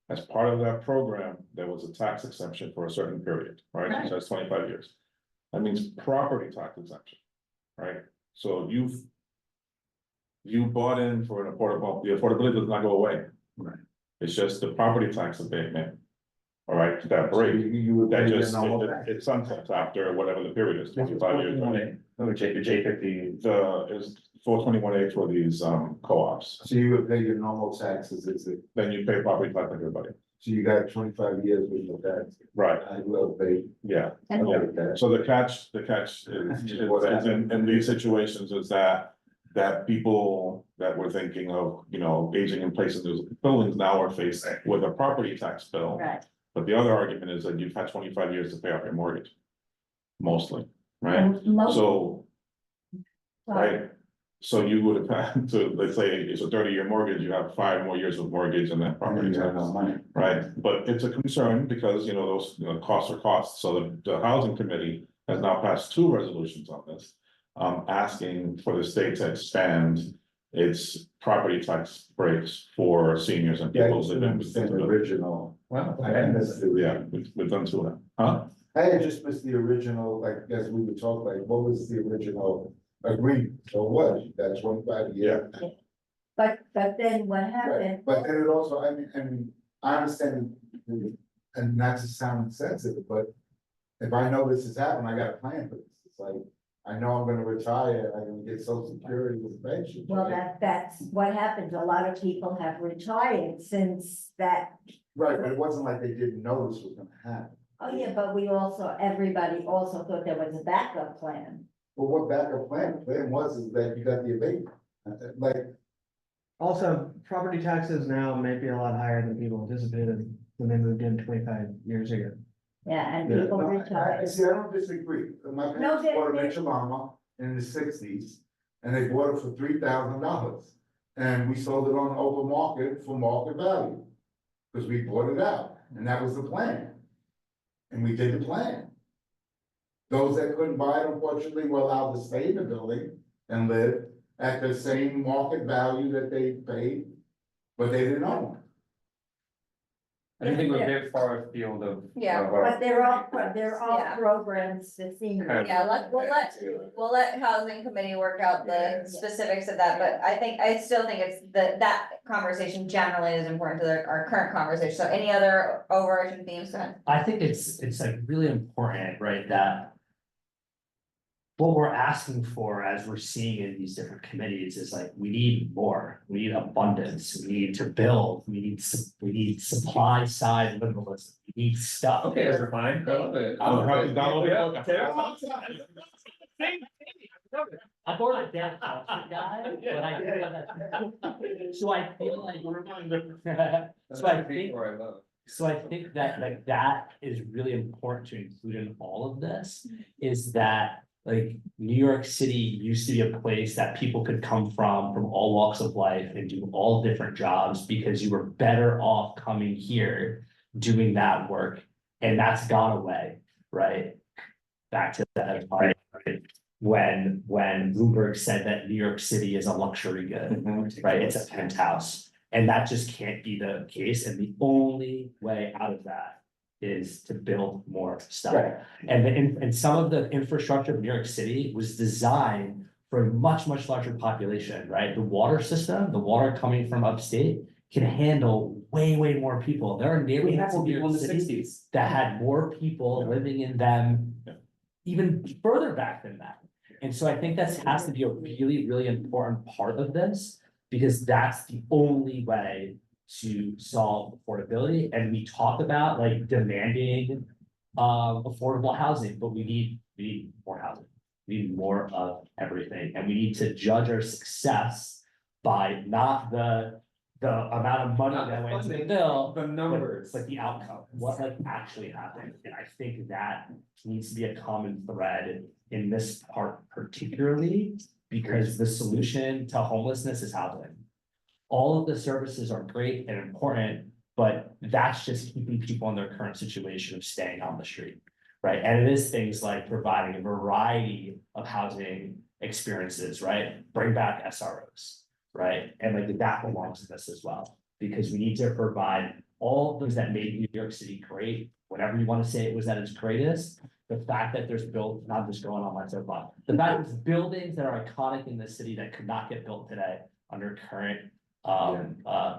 As part of that program, there was a tax exemption for a certain period, right? Right. So that's 25 years. That means property tax exemption, right? So you bought in for an affordable, the affordability does not go away. Right. It's just the property tax abatement. All right, that break, You would that pay your just, normal it tax. sunsets after whatever the period is, 25 years. right? oh, J50. Is 421A for these co-ops, So you would pay your normal taxes, is it, then you pay property tax like everybody, so you got 25 years with your tax, right, I will pay. yeah. And Yeah. that. So the catch is in these situations is that people that were thinking of, aging in place in those buildings now are faced with a property tax bill. Right. But the other argument is that you've had 25 years to pay off your mortgage. Mostly, right? And most- So, right, so you would have had to, let's say it's a 30-year mortgage, you have 5 more years of mortgage and that property You have tax. no money. Right, but it's a concern because, those, costs are costs, so the housing committee has now passed 2 resolutions on this. Asking for the state to expand its property tax breaks for seniors and Yeah, I people just living didn't with understand the disabilities. original. Wow. I missed the, Yeah, we've done 2 of them, huh? I had just missed the original, like, as we were talking, like, what was the original agreement? So what, that's 25 years? But then what happened? But then it also, I mean, I understand, and not to sound insensitive, but if I know this is happening, I got a plan for this. It's like, I know I'm gonna retire, I'm gonna get social security with a pension. Well, that's what happened. A lot of people have retired since that. Right, but it wasn't like they didn't know this was gonna happen. Oh, yeah, but everybody also thought there was a backup plan. But what backup plan was is that you got the abatement, like, Also, property taxes now may be a lot higher than people anticipated when they moved in 25 years ago. Yeah, and Yeah. people I retired. see, I don't disagree. My No, parents bought a they- Mitchell in the 60s. And they bought it for $3,000. And we sold it on the open market for market value. Because we bought it out, and that was the plan. And we did the plan. Those that couldn't buy it, unfortunately, were allowed to stay in the building and live at the same market value that they paid, but they didn't own it. I don't think we're very far afield of. Yeah, of our- But they're all Yeah. programs for seniors. Yeah, we'll let housing committee work out the specifics of that, but I still think it's that conversation generally is important to our current conversation. So any other overarching themes? Go ahead. I think it's like really important, right, that. What we're asking for, as we're seeing in these different committees, is like, we need more, we need abundance, we need to build, we need supply side liberalism, we need stuff. Okay, that's fine, I love it. I'm happy to download Yeah, it. Terry? I'm more like that guy, but I do. So I feel like So I think- Before I love. So I think that like that is really important to include in all of this, is that like New York City used to be a place that people could come from all walks of life and do all different jobs because you were better off coming here doing that work. And that's gone away, right? Back to that part, right? When Bloomberg said that New York City is a luxury good, right? It's a penthouse. And that just can't be the case. And the only way out of that is to build more stuff. Right. And some of the infrastructure of New York City was designed for a much larger population, right? The water system, the water coming from upstate can handle way more people. There are We had neighborhoods some in New people in York the City sixties. that had more people living in them Yeah. even further back than that. And so I think that has to be a really important part of this, because that's the only way to solve affordability. And we talk about like demanding affordable housing, but we need more housing. We need more of everything, and we need to judge our success by not the amount of money Not the that went to the funding, bill, The numbers. but the outcome, what like actually happened. And I think that needs to be a common thread in this part particularly, because the solution to homelessness is housing. All of the services are great and important, but that's just keeping people in their current situation of staying on the street, right? And it is things like providing a variety of housing experiences, right? Bring back SROs, right? And like that belongs to this as well, because we need to provide all things that made New York City great, whatever you want to say it was at its greatest. The fact that there's not just going on my soapbox, the fact there's buildings that are iconic in the city that could not get built today under current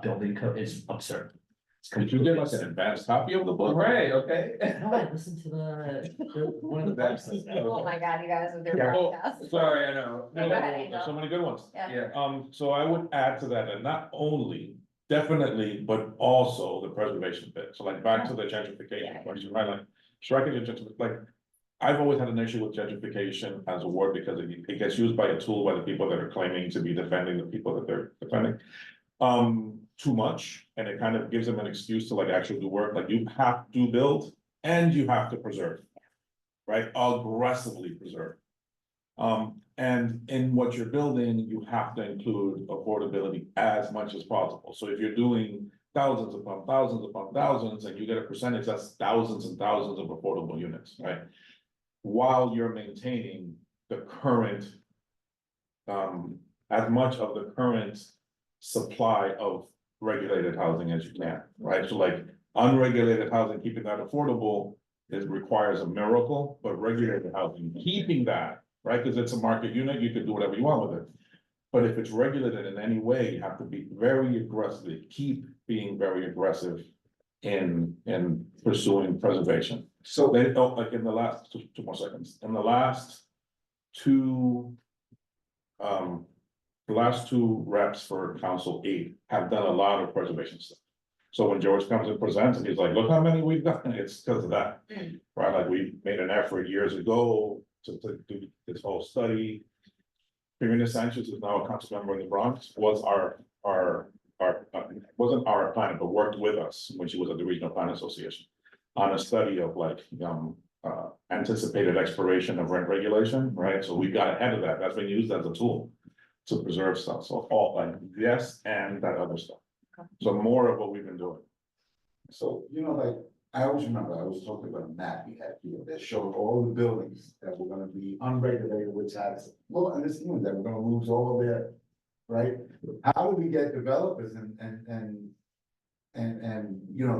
building code is absurd. It's Could you give us an advanced copy of the book? Right, okay. No, I listened to one of the podcasts. Oh my God, you guys with your Yeah. podcast. Sorry, I know. Go ahead, Angel. There's so many good ones. Yeah. So I would add to that, and not only, definitely, but also the preservation bit. So like back to the gentrification question, right? Like striking the gentrification, like I've always had an issue with gentrification as a word because it gets used by a tool by the people that are claiming to be defending the people that they're defending. Too much, and it kind of gives them an excuse to like actually do work, like you have to build and you have to preserve. Right, aggressively preserve. And in what you're building, you have to include affordability as much as possible. So if you're doing thousands upon thousands, and you get a percentage, that's thousands and thousands of affordable units, right? While you're maintaining the current, as much of the current supply of regulated housing as you can, right? So like unregulated housing, keeping that affordable requires a miracle, but regulated housing, keeping that, right? Because it's a market unit, you can do whatever you want with it. But if it's regulated in any way, you have to be very aggressive, keep being very aggressive in pursuing preservation. So they felt like in the last, two more seconds, in the last two, the last two reps for Council 8 have done a lot of preservation stuff. So when George comes and presents and he's like, look how many we've done, it's because of that. Right, like we made an effort years ago to do this whole study. Premier Sanchez is now a council member in the Bronx, was wasn't our planner, but worked with us when she was at the Regional Planning Association on a study of like, anticipated expiration of rent regulation, right? So we got ahead of that. That's been used as a tool. to preserve stuff, so all like, yes, and that other stuff. Okay. So more of what we've been doing. So, like, I always remember, I was talking about a map we had here that showed all the buildings that were gonna be unregulated with taxes. Well, understand that we're gonna lose all of their, right? How do we get developers and,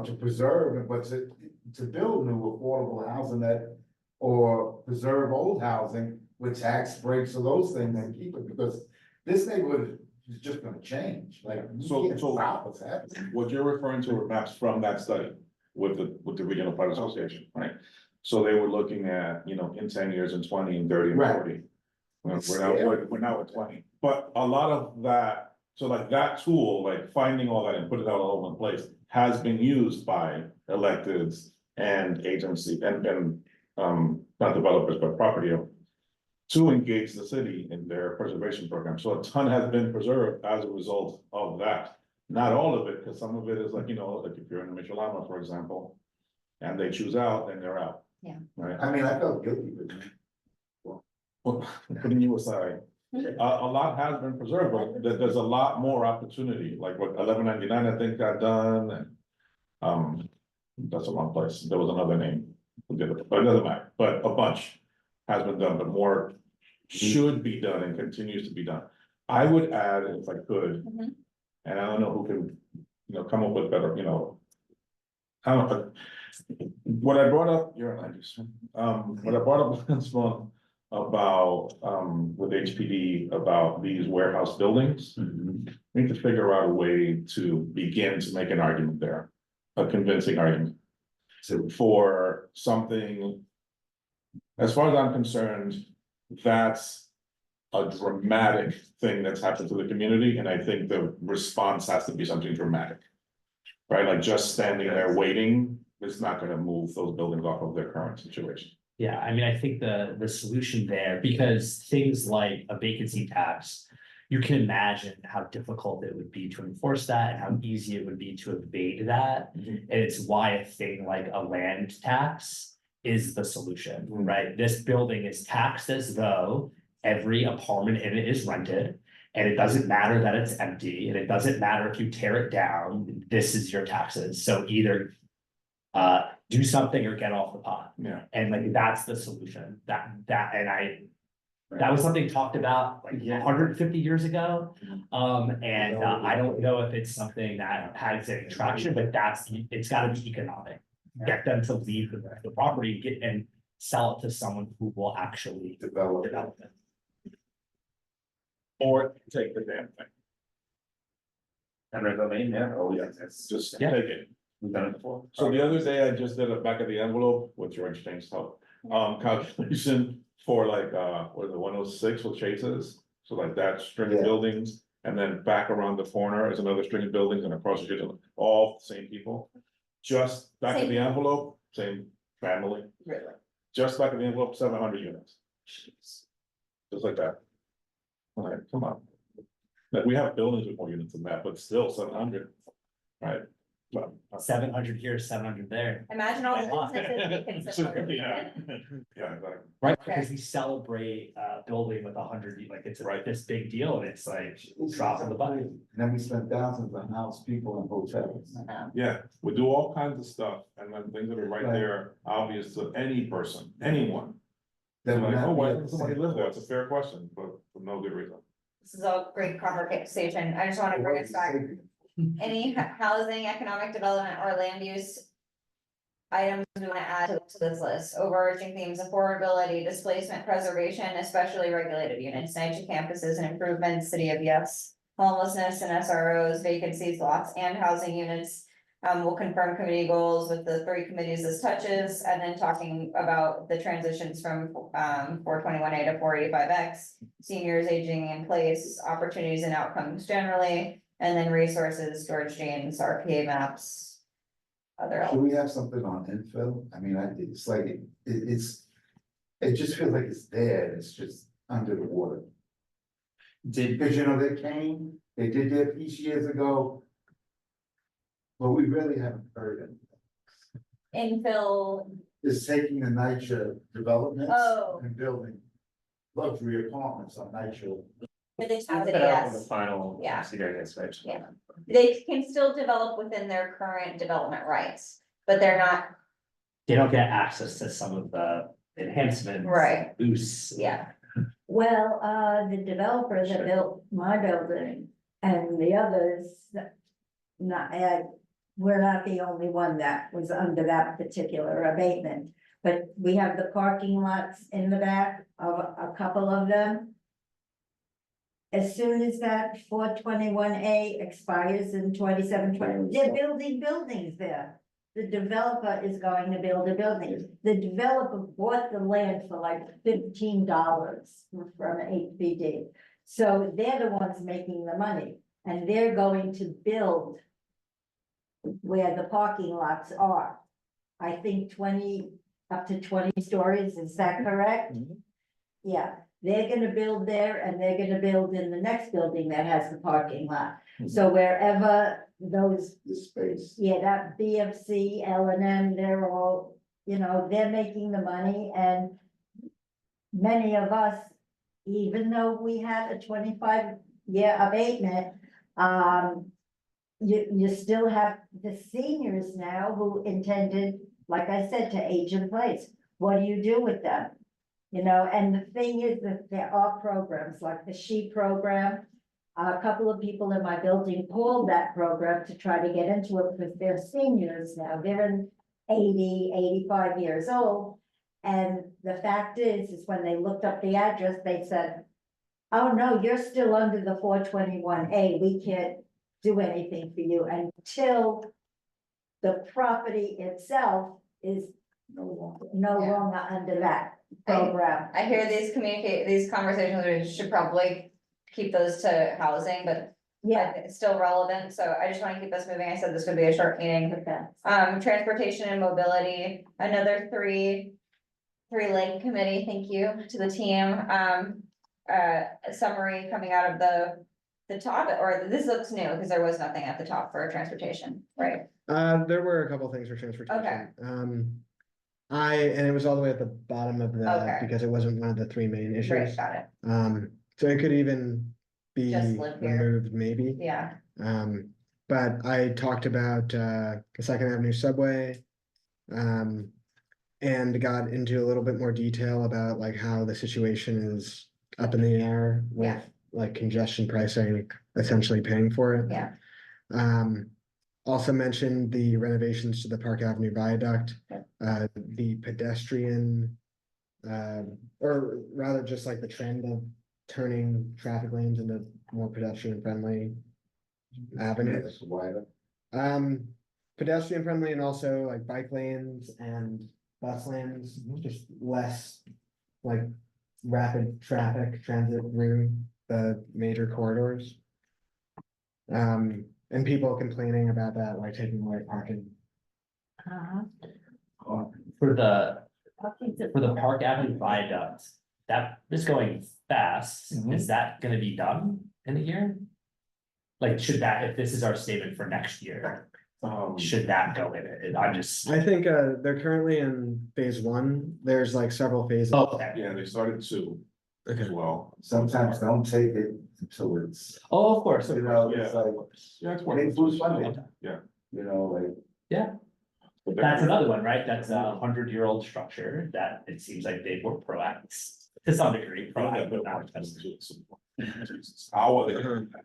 to preserve and but to build new affordable housing that, or preserve old housing with tax breaks or those things and keep it, because this neighborhood is just gonna change, like, you So- can't so- stop what's happening. What you're referring to are maps from that study with the Regional Planning Association, right? So they were looking at, in 10 years and 20 and 30 and Right. 40. We're now at 20, but a lot of that, so like that tool, like finding all that and put it out all in one place, has been used by electeds and agency and not developers, but property owners to engage the city in their preservation program. So a ton has been preserved as a result of that. Not all of it, because some of it is like, like if you're in Michelama, for example, and they choose out, then they're out. Yeah. Right? I mean, I felt guilty with it. Well, putting you aside, a lot has been preserved, but there's a lot more opportunity, like what 1199, I think, got done, and that's the wrong place, there was another name, but it doesn't matter, but a bunch has been done, but more should be done and continues to be done. I would add, if I could, Mhm. and I don't know who can, come up with better, I don't know, but what I brought up, you're an use, what I brought up last month about, with HPD, about these warehouse buildings. We need to figure out a way to begin to make an argument there, a convincing argument. So, For something, as far as I'm concerned, that's a dramatic thing that's happened to the community, and I think the response has to be something dramatic. Right, like just standing there waiting is not gonna move those buildings off of their current situation. Yeah, I mean, I think the solution there, because things like a vacancy tax. You can imagine how difficult it would be to enforce that and how easy it would be to evade that. And it's why a thing like a land tax is the solution, right? This building is taxed as though every apartment in it is rented. And it doesn't matter that it's empty, and it doesn't matter if you tear it down, this is your taxes, so either. Do something or get off the pot, Yeah, and like that's the solution, that that was something talked about like 150 years ago. And I don't know if it's something that has any traction, but it's gotta be economic. Get them to leave the property, get and sell it to someone who will actually develop. develop it. or take the damn thing, Eminent domain, yeah, oh, yeah, that's just Yeah. take it. we've done it before. So the other day I just did a back of the envelope with your exchange help, calculation for like, what is it, 106 with Chases? So like that string of Yeah. buildings, and then back around the corner is another string of buildings, and across the street, all the same people. Just back of Same the people. envelope, same family, Really? just back of the envelope, 700 units. Just like that. All right, come on. Like, we have buildings with more units than that, but still 700, right? But, 700 here, 700 there, Imagine all the businesses we can support. Yeah, yeah, exactly. right? Okay. Because we celebrate building with 100, like it's Right. this big deal, and it's like drop in the bucket. And then we spent thousands on house, people and hotels. Yeah, we do all kinds of stuff, and then things that are right Right. there, obvious to any person, anyone. That They're would like, not oh, be why at doesn't the somebody same live there? It's a cost. fair question, but for no good reason. This is all great conversation. I just want to bring us back. Any housing, economic development, or land use items we want to add to this list? Overarching themes: affordability, displacement, preservation, especially regulated units, NYCHA campuses and improvements, city of yes, homelessness and SROs, vacancies, lots, and housing units. We'll confirm committee goals with the 3 committees this touches, and then talking about the transitions from 421A to 485X, seniors aging in place, opportunities and outcomes generally. And then resources, George James, RPA maps. Other, Do we have something on infill? I mean, it's like, it just feels like it's there, it's just under the water. Did, Because they did their piece years ago. But we really haven't heard it. infill, It's taking the NYCHA developments Oh. and building luxury apartments on NYCHA For the Put that out for the yes. final. Yeah. procedure, I guess, right? Yeah. They can still develop within their current development rights, but they're not, They don't get access to some of the enhancements. Right. Boosts. yeah, Well, the developer that built my building and the others, not, we're not the only one that was under that particular abatement. But we have the parking lots in the back of a couple of them. As soon as that 421A expires in 2720, they're building buildings there. The developer is going to build a building. The developer bought the land for like $15 from HPD. So they're the ones making the money, and they're going to build where the parking lots are. I think 20, up to 20 stories, is that correct? Yeah, they're gonna build there and they're gonna build in the next building that has the parking lot. So wherever those, The space. yeah, that BFC, L&M, they're all, you know, they're making the money, and many of us, even though we had a 25-year abatement, you still have the seniors now who intended, like I said, to age in place. What do you do with them? You know, and the thing is that there are programs like the SHE program. A couple of people in my building pulled that program to try to get into it because they're seniors now. They're in 80, 85 years old. And the fact is when they looked up the address, they said, oh no, you're still under the 421A. We can't do anything for you until the property itself is no longer under that program. I hear these conversations, we should probably keep those to housing, but Yeah. it's still relevant, so I just wanna keep us moving. I said this would be a short meeting. Okay. Transportation and mobility, another three link committee, thank you to the team. A summary coming out of the top, or this looks new, because there was nothing at the top for transportation, right? There were a couple things for transportation. Okay. And it was all the way at the bottom of the, Okay. because it wasn't one of the three main Right, issues. got it, So it could even be Just live here. removed, maybe. yeah, But I talked about the Second Avenue subway. And got into a little bit more detail about like how the situation is up in the air with Yeah. like congestion pricing, essentially paying for it. Yeah. Also mentioned the renovations to the Park Avenue Viaduct, the pedestrian, or rather just like the trend of turning traffic lanes into more pedestrian friendly avenues. It's wider. Pedestrian friendly and also like bike lanes and bus lanes, just less like rapid traffic transit through the major corridors. And people complaining about that, like taking away parking. For the Okay. Park Avenue Viaduct, that is going fast. Is that gonna be done in a year? Like, should that, if this is our statement for next year, should that go in it? I'm just. I think they're currently in phase one. There's like several phases. Oh, okay. Yeah, they started two as well. Sometimes don't take it until it's, Oh, of course. you know, it's like, Yeah, it's when it's loose funding, Yeah. you know, like. But That's they're- another one, right? That's a 100-year-old structure that it seems like they were proactive, to some degree, proactive, but not expensive. How are they doing that?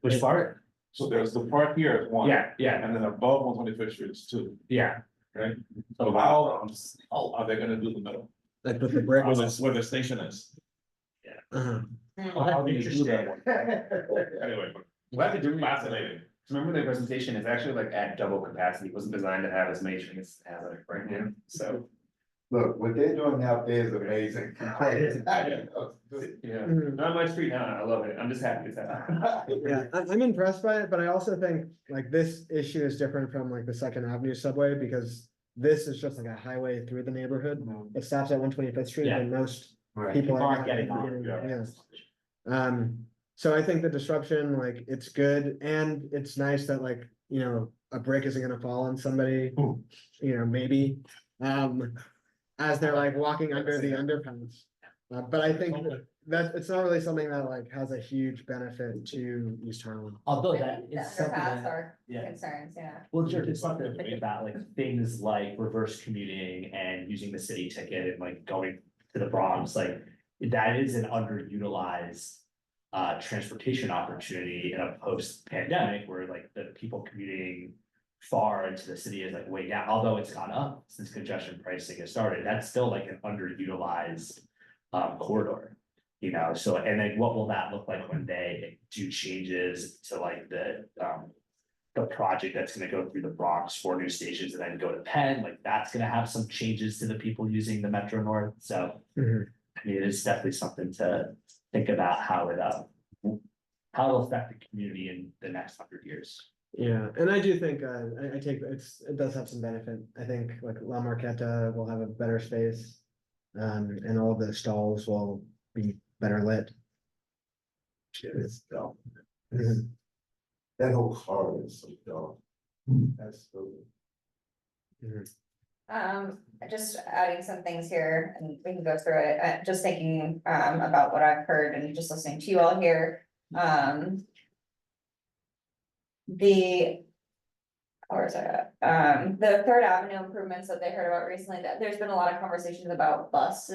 Which part? So there's the part here is one. Yeah, yeah, And then above 125th Street is two, yeah. right? So how are they gonna do the middle? Like with the brick. Where the station is? Uh-huh. How do you do that one? Anyway, What I could do, fascinating. remember the presentation is actually like at double capacity, it wasn't designed to have as many trains as it right now, so. Look, what they're doing out there is amazing. Yeah, Mhm. not my street now, I love it, I'm just happy it's happening. Yeah, I'm impressed by it, but I also think like this issue is different from like the Second Avenue subway because this is just like a highway through the neighborhood. It stops at 125th Street Yeah. and most Right. people People are aren't getting on. Yeah. So I think the disruption, like, it's good and it's nice that like, you know, a brick isn't gonna fall on somebody, you know, maybe. As they're like walking under the underpass. But I think that, it's not really something that like has a huge benefit to East Harlem. Although I that think the is something underpass that, are yeah. concerns, yeah. Well, sure, it's something to think about, like things like reverse commuting and using the city ticket and like going to the Bronx, like. That is an underutilized transportation opportunity in a post-pandemic where like the people commuting. Far into the city is like way down, although it's gone up since congestion pricing has started, that's still like an underutilized corridor. You know, so and then what will that look like when they do changes to like the project that's gonna go through the Bronx, 4 new stations and then go to Penn, like that's gonna have some changes to the people using the Metro North, so. Mhm. I mean, it's definitely something to think about how how it'll affect the community in the next 100 years. Yeah, and I do think, I take, it does have some benefit. I think like La Marqueta will have a better space. And all the stalls will be better lit. It's dumb. Mhm. That whole car is so dumb. That's so. Just adding some things here and we can go through it, just thinking, about what I've heard and just listening to you all here. Or is it, the Third Avenue improvements that they heard about recently, that there's been a lot of conversations about bus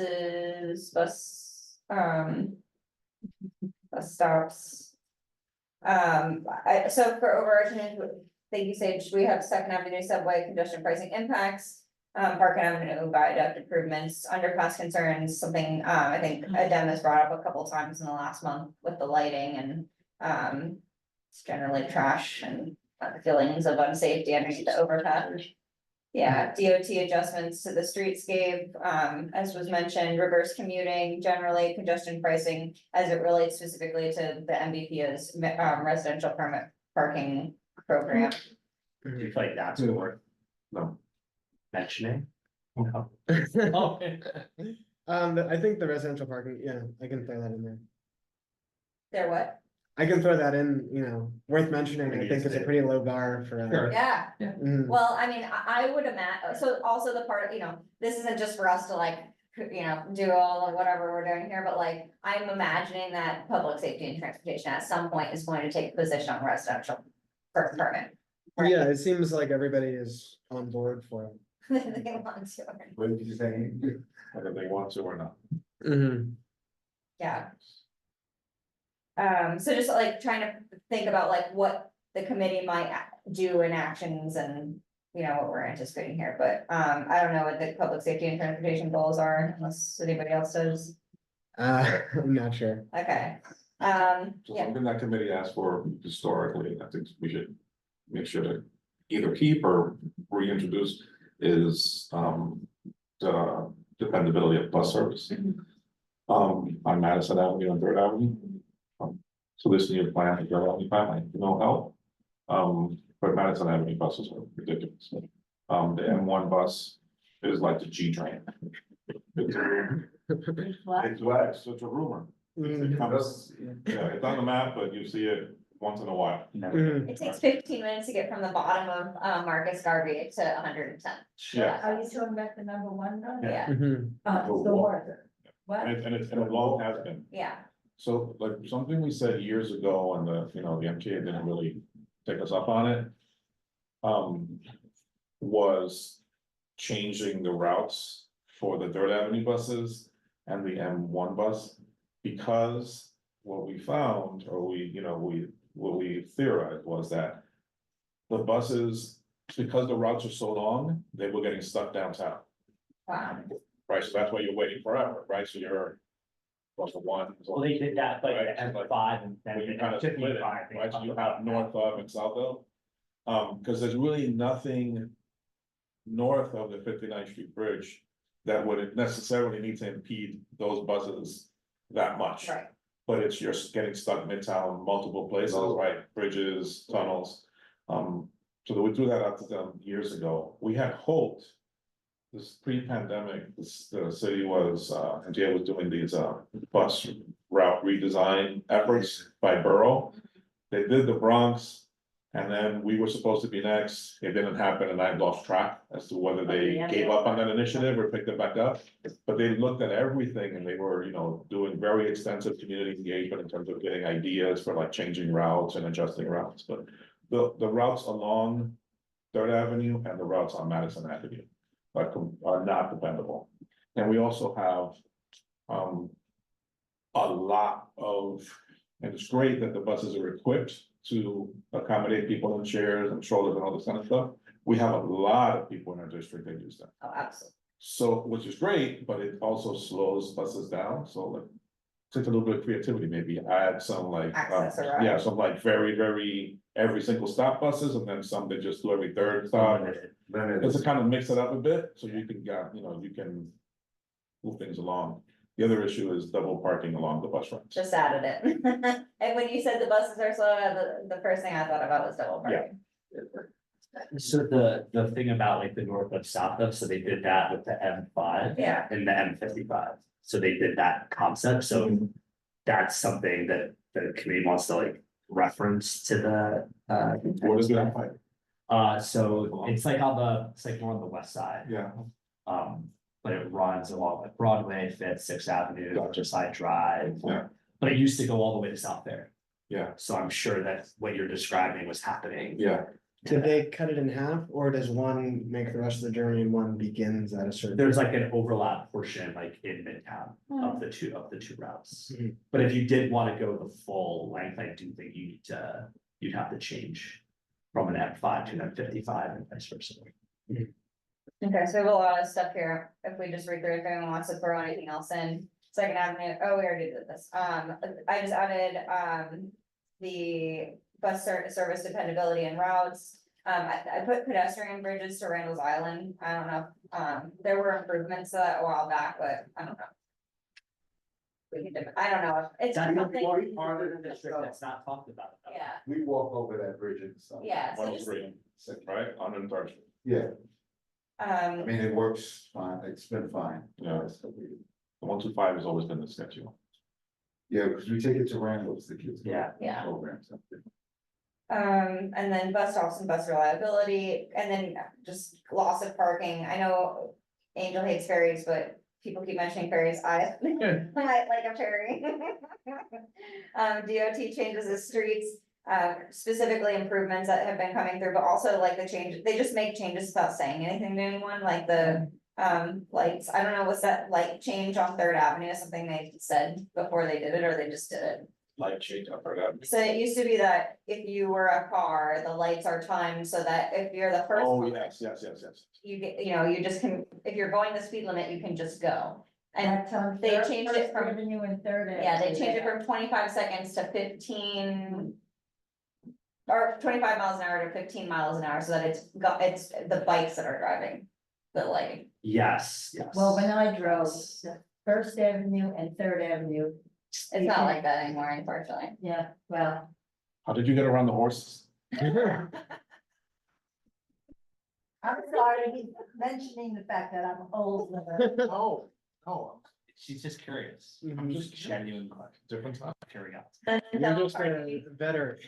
stops. So for overarching, thank you, Sage, we have Second Avenue subway congestion pricing impacts. Park Avenue viaduct improvements, underpass concerns, something, I think Adem has brought up a couple times in the last month with the lighting and, it's generally trash and feelings of unsafety underneath the overpass. Yeah, DOT adjustments to the streetscape, as was mentioned, reverse commuting, generally congestion pricing as it relates specifically to the MBPA's residential permit parking program. Do you feel like that's worth No, mentioning? No. Oh. I think the residential parking, yeah, I can throw that in there. There what? I can throw that in, worth mentioning. I think it's a pretty low bar for. Sure. Yeah. Mhm. Well, I mean, I would imagine, so also the part, this isn't just for us to like, do all of whatever we're doing here, but like, I'm imagining that public safety and transportation at some point is going to take a position on residential permit. Right. Yeah, it seems like everybody is on board for it. They want to, What did you say? whether they want to or not. Mhm. yeah. So just like trying to think about like what the committee might do in actions and, what we're anticipating here, but, I don't know what the public safety and transportation goals are unless anybody else does. I'm not sure. Okay, So yeah, something that committee asked for historically, I think we should make sure to either keep or reintroduce is, the dependability of bus service. On Madison Avenue and Third Avenue. So this new plan, the Third Avenue plan, like, no help. But Madison Avenue buses are ridiculous. The M1 bus is like the G train. It's such a rumor. Mhm. It comes, yeah, it's on the map, but you see it once in a while. Mhm. it takes 15 minutes to get from the bottom of, Marcus Garvey to 110. Yeah. Are you talking about the number one though? Yeah, Mhm. The water. What? And it's, and it long has been. yeah, So like something we said years ago and the MTA didn't really take us up on it. Was changing the routes for the Third Avenue buses and the M1 bus. Because what we found, or what we theorized was that. The buses, because the routes are so long, they were getting stuck downtown, wow, right? So that's why you're waiting forever, right? So you're. Plus the one. Well, they did that, like Right, the so like- M5 and then Well, you the kind of split it, M55. right? So you have north of and south of. Because there's really nothing. North of the 59th Street Bridge. That would necessarily need to impede those buses that much. right, But it's just getting stuck midtown, multiple places, right? Bridges, tunnels. So we threw that out to them years ago. We had hoped. This pre-pandemic, the city was, MTA was doing these, bus route redesign efforts by borough. They did the Bronx, And then we were supposed to be next, it didn't happen, and I lost track as to whether they Yeah. gave up on that initiative or picked it back up. But they looked at everything and they were, you know, doing very extensive community engagement in terms of getting ideas for like changing routes and adjusting routes, but the routes along Third Avenue and the routes on Madison Avenue are not dependable. And we also have, a lot of, and it's great that the buses are equipped to accommodate people in chairs and strollers and all this kind of stuff. We have a lot of people in our district that use that. Oh, absolutely. So, which is great, but it also slows buses down, so like. Takes a little bit of creativity, maybe add some like, Access around. yeah, some like very, every single stop buses, and then some that just do every third stop. Just to kind of mix it up a bit, so you can get, you know, you can move things along. The other issue is double parking along the bus routes. Just added it. And when you said the buses are slow, the first thing I thought about was double parking. So the thing about like the north of south of, so they did that with the M5 Yeah, and the M55. So they did that concept, so that's something that the committee wants to like reference to the. What is that? So it's like it's like more on the west side. Yeah. But it runs along like Broadway, Fifth, Sixth Avenue, Gotcha. Riverside Drive. Yeah. But it used to go all the way to South Fair. Yeah. So I'm sure that what you're describing was happening. Yeah, Did they cut it in half, or does one make the rest of the journey and one begins at a certain? There's like an overlap portion like in Midtown of the two routes. Mhm. But if you did want to go the full length, I do think you'd have to change from an M5 to an M55 and vice versa. okay, so we have a lot of stuff here. If we just read through, if anyone wants to throw anything else in. Second Avenue, oh, we already did this. I just added, the bus service dependability and routes. I put pedestrian bridges to Randall's Island. I don't know, there were improvements to that a while back, but I don't know. I don't know, it's That's something, part of the district that's not talked about. yeah, We walk over that bridge in the summer. yeah, so just, 103, right, on the third. Yeah, I um, mean, it works fine, it's been fine. Yeah. The 125 has always been the schedule. Yeah, because we take it to Randall's, the kids. go Yeah. Yeah. Programs up there. and then bus stops and bus reliability, and then just loss of parking. I know Angel hates ferries, but people keep mentioning ferries. I like a ferry. DOT changes the streets, specifically improvements that have been coming through, but also like the change, they just make changes without saying anything to anyone, like the lights. I don't know, was that light change on Third Avenue, something they said before they did it, or they just did it? Light change, I've heard that. So it used to be that if you were a car, the lights are timed so that if you're the first Oh, one, yes. you get, you know, you just can, if you're going the speed limit, you can just go. And That's on they Third- changed it First from- Avenue and Third Avenue. yeah, they changed it from 25 seconds to 15. Or 25 miles an hour to 15 miles an hour, so that it's the bikes that are driving the lighting. Yes. Well, when I drove, the First Avenue and Third Avenue. It's not like that anymore, unfortunately. Yeah, well, How did you get around the horses? I'm sorry, he's mentioning the fact that I'm old. Oh, She's just curious. Mhm. I'm just Genuine question. different time. Curiosity. You're just a veteran.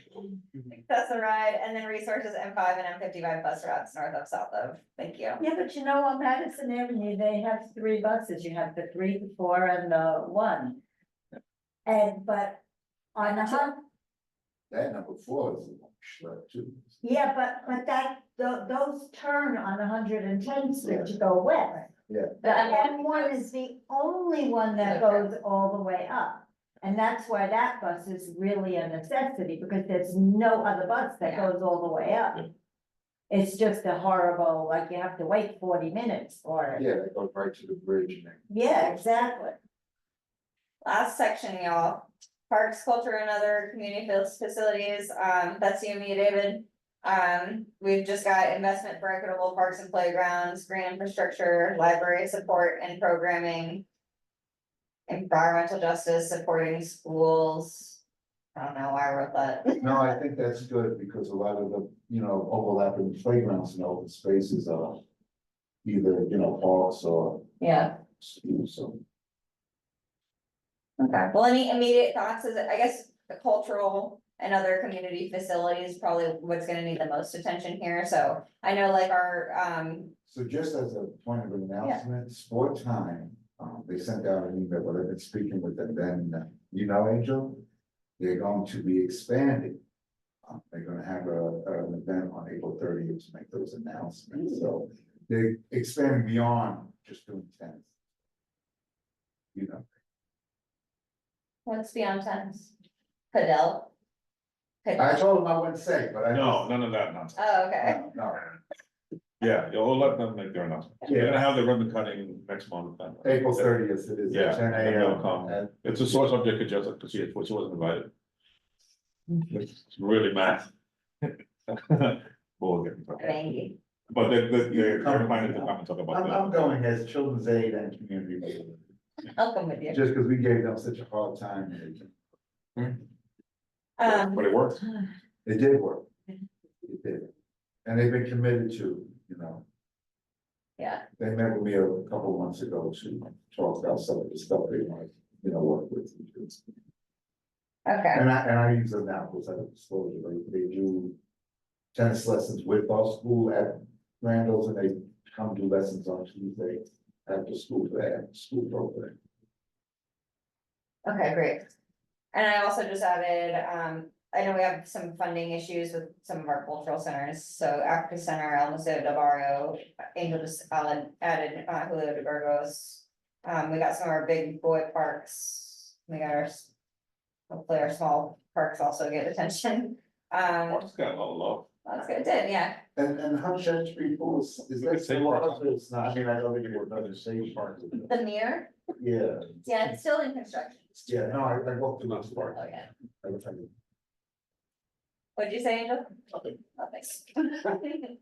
That's a ride, and then resources M5 and M55 bus routes north of, south of. Thank you. Yeah, but you know, on Madison Avenue, they have 3 buses. You have the 3, the 4, and the 1. And, but on the hump, That number 4 is a long shred too. yeah, but those turn on 110th Street to go west. Yeah. The M1 is the only one that goes all the way up. And that's why that bus is really a necessity, because there's no other bus that Yeah. goes all the way up. Yeah. It's just a horrible, like you have to wait 40 minutes for it. Yeah, that goes right to the bridge and then. Yeah, exactly. Last section, y'all. Parks, culture, and other community facilities, that's you and me, David. We've just got investment for equitable parks and playgrounds, green infrastructure, library support and programming. Environmental justice, supporting schools. I don't know why I wrote that. No, I think that's good, because a lot of the, overlapping playgrounds and open spaces are either, parks or Yeah, schools, so. okay, well, any immediate thoughts, is it, I guess, the cultural and other community facilities, probably what's gonna need the most attention here, so I know like our, So just as a point of announcement, Sport Time, they sent out an email, but I've been speaking with them, then, Angel, they're going to be expanding. They're gonna have an event on April 30th to make those announcements, so they're expanding beyond just doing tennis. what's beyond tennis? Padel? I told them I wouldn't say, but I. No, none of that nonsense. Oh, okay, No, Yeah, you'll let them make their announcement. They're gonna have the ribbon cutting next month. then. April 30th, it is Yeah, at 10 and then they'll a.m. come. and It's a sore subject, because she wasn't invited. It's really mad. We'll get in trouble. Thank But they're planning to come and talk about I'm that. going as children's aid and community. aid, I'll come with you. Just because we gave them such a hard time. But it works. It did work. It did. And they've been committed to, Yeah, they met with me a couple months ago to talk about some of the stuff they want, work with. okay, And I use them now, because I have disclosure, they do tennis lessons with our school at Randall's, and they come do lessons on Tuesday after school for that school program. okay, great. And I also just added, I know we have some funding issues with some of our cultural centers, so Africa Center, El Museo del Barrio, Angel just added, Julio de Burgos. We got some of our big boy parks, we got our, hopefully our small parks also get attention. Mark's got a lot of love. That's good, it did, yeah, And Hunchette Street Pool is that Same still park. on? It's not, I mean, I know they were another safe park. the mirror, Yeah, yeah, it's still in construction, yeah, no, I walked through this park. oh, yeah. I- What'd you say, Angel? Nothing. Nothing.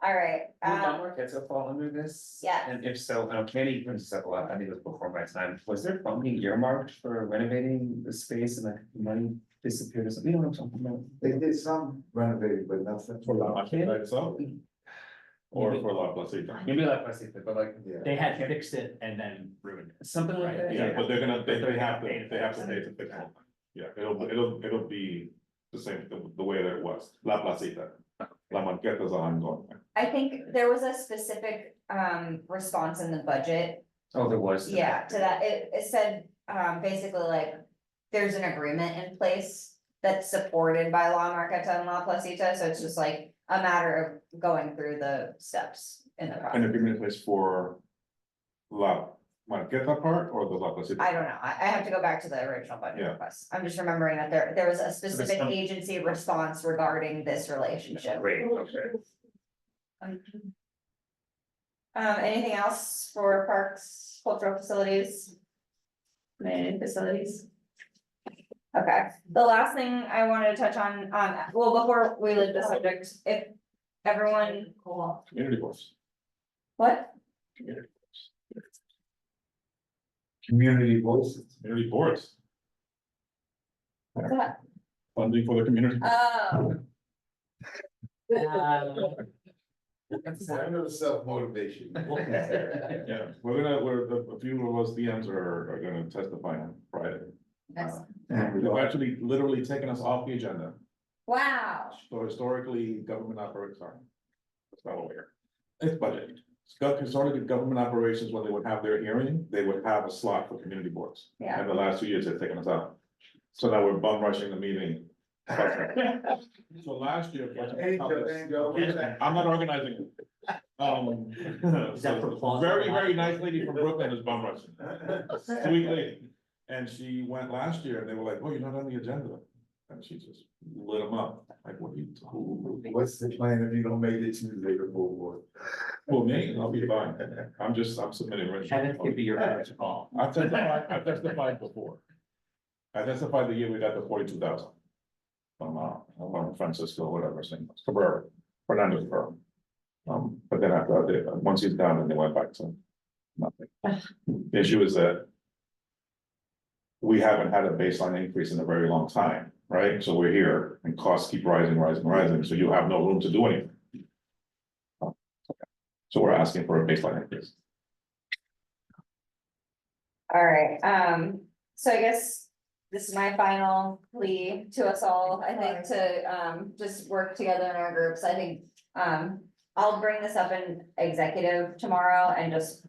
All right, Will Monmouth also fall under this? Yeah. And if so, Candy brings this up a lot, I think it was before my time, was there funding earmarked for renovating the space and like money disappeared or something, you know what I'm talking about? They did some renovating, but nothing. For La Placita itself, or for La Placita. Maybe like I said, but like, Yeah. They had fixed it and then ruined it. something like that. Yeah, but they have to pay to fix it. Yeah, it'll be the same, the way that it was, La Placita. La Marqueta's ongoing. I think there was a specific response in the budget, Oh, there was. yeah, to that, it said, basically like. There's an agreement in place that's supported by La Marqueta and La Placita, so it's just like a matter of going through the steps in the An process. agreement in place for La Marqueta part or the La Placita? I don't know, I have to go back to the original budget Yeah. request, I'm just remembering that there was a specific some- agency response regarding this relationship. Great, okay. Anything else for parks, cultural facilities? Community facilities? Okay, the last thing I wanted to touch on, well, before we leave the subject, if everyone, Community boards. what? Community boards. Community voices. Community boards, What's that? funding for the community. Oh, That's kind of self-motivation. Yeah, a few of us DMs are gonna testify on Friday. excellent. They've actually literally taken us off the agenda. Wow, So historically, government operations, sorry. That's not aware. It's budget. Historically, government operations, when they would have their hearing, they would have a slot for community boards. yeah, And the last 2 years, they've taken us out. So now we're bum rushing the meeting. So last year. I'm not organizing it. Is that for plausible? Very nice lady from Brooklyn is bum rushing. Sweet lady. And she went last year and they were like, oh, you're not on the agenda. And she just lit them up. Like, what are you, who? What's the plan if you don't make it Tuesday before board? Well, me, I'll be fine. I'm submitting. Kenneth could be your first call. I testified before. I testified the year we got the 42,000. From Francisco, whatever, same, Cabrera, Fernando Cabrera. But then after that, once he's down, then they went back to nothing. The issue is that we haven't had a baseline increase in a very long time, right? So we're here and costs keep rising, so you have no room to do anything. So we're asking for a baseline increase. all right, so I guess this is my final plea to us all, I think, to, just work together in our groups, I think, I'll bring this up in executive tomorrow and just,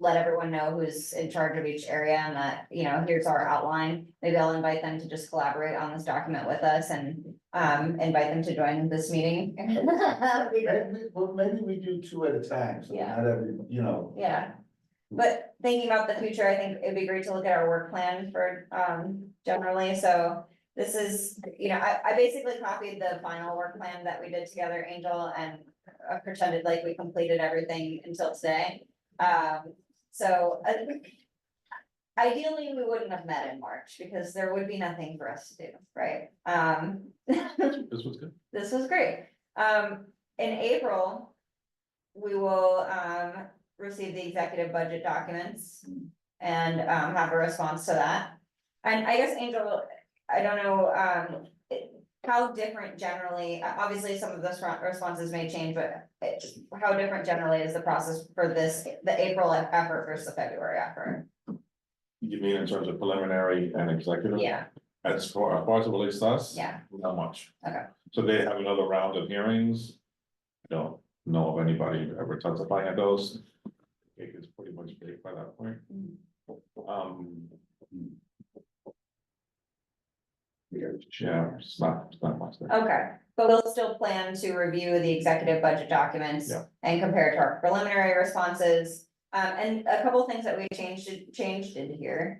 let everyone know who's in charge of each area and that, you know, here's our outline. Maybe I'll invite them to just collaborate on this document with us and, invite them to join this meeting. That'd be good. Maybe we do two at a time, so Yeah. not every, you know. Yeah, but thinking about the future, I think it'd be great to look at our work plan for, generally, so. This is, you know, I basically copied the final work plan that we did together, Angel, and pretended like we completed everything until today. So ideally, we wouldn't have met in March because there would be nothing for us to do, right? This was good. This was great. In April, we will, receive the executive budget documents and, have a response to that. And I guess, Angel, I don't know, how different generally, obviously, some of those responses may change, but how different generally is the process for this, the April effort versus the February effort? You mean in terms of preliminary and executive? Yeah, As far as it relates to us? yeah, Not much. Okay. So they have another round of hearings. I don't know of anybody ever testifying at those. It is pretty much baked by that point. Yeah, it's not much there. okay, but we'll still plan to review the executive budget documents. Yeah. And compare to our preliminary responses, and a couple things that we changed in here,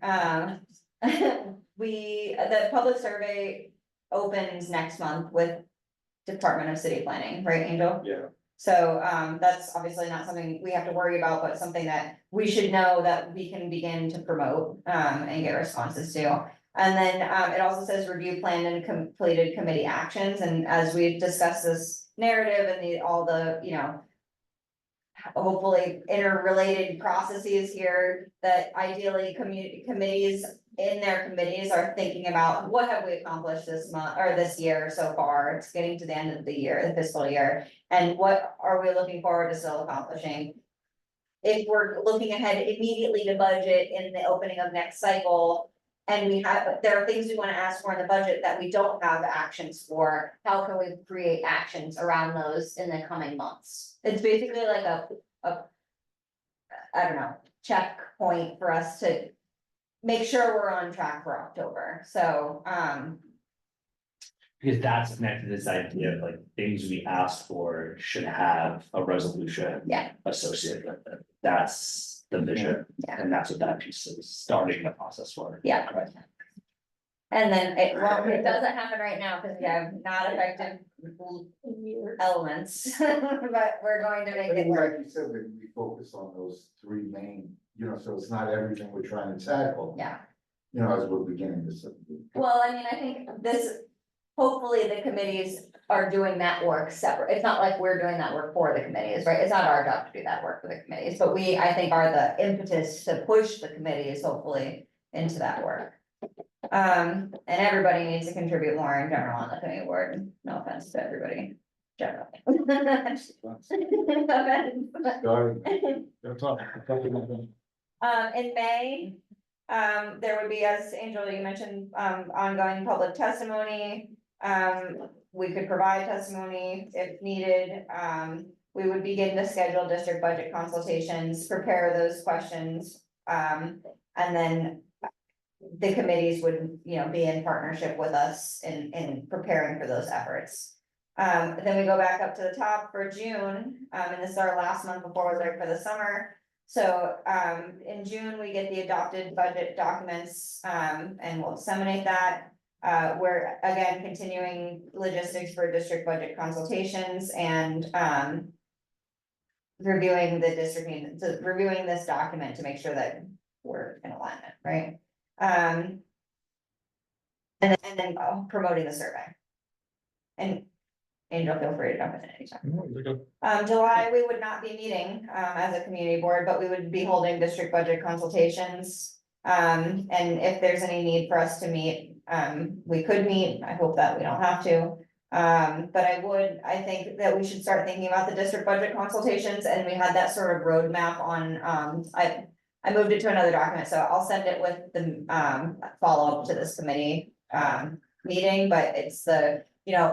the public survey opens next month with Department of City Planning, right, Angel? Yeah. So, that's obviously not something we have to worry about, but something that we should know that we can begin to promote, and get responses to. And then, it also says review planned and completed committee actions, and as we've discussed this narrative and all the, you know, hopefully interrelated processes here, that ideally committees in their committees are thinking about what have we accomplished this month or this year so far. It's getting to the end of the year, the fiscal year, and what are we looking forward to still accomplishing? If we're looking ahead immediately to budget in the opening of next cycle, and there are things we wanna ask for in the budget that we don't have actions for, how can we create actions around those in the coming months? It's basically like a, I don't know, checkpoint for us to make sure we're on track for October, so, Because that's connected to this idea of like things we asked for should have a resolution. Yeah. Associated with it. That's the vision. Yeah. And that's what that piece is starting the process for. yeah. And then it doesn't happen right now, because we have not effective elements, but we're going to I make it think work. like you said, we focus on those three main, you know, so it's not everything we're trying to tackle. Yeah. You know, as we're beginning this. Well, I mean, I think hopefully the committees are doing that work separate. It's not like we're doing that work for the committees, right? It's not our job to do that work for the committees, but we, I think, are the impetus to push the committees hopefully into that work. And everybody needs to contribute more in general on the committee board. No offense to everybody, generally. In May, there would be, as Angel, you mentioned, ongoing public testimony. We could provide testimony if needed. We would begin to schedule district budget consultations, prepare those questions. And then the committees would, you know, be in partnership with us in preparing for those efforts. Then we go back up to the top for June, and this is our last month before we're ready for the summer. So, in June, we get the adopted budget documents, and we'll disseminate that. We're again continuing logistics for district budget consultations and, reviewing reviewing this document to make sure that we're in alignment, right? And then promoting the survey. And Angel, feel free to jump in anytime. July, we would not be meeting, as a community board, but we would be holding district budget consultations. And if there's any need for us to meet, we could meet. I hope that we don't have to. But I think that we should start thinking about the district budget consultations, and we had that sort of roadmap on, I moved it to another document, so I'll send it with the, follow-up to this committee, meeting, but it's the,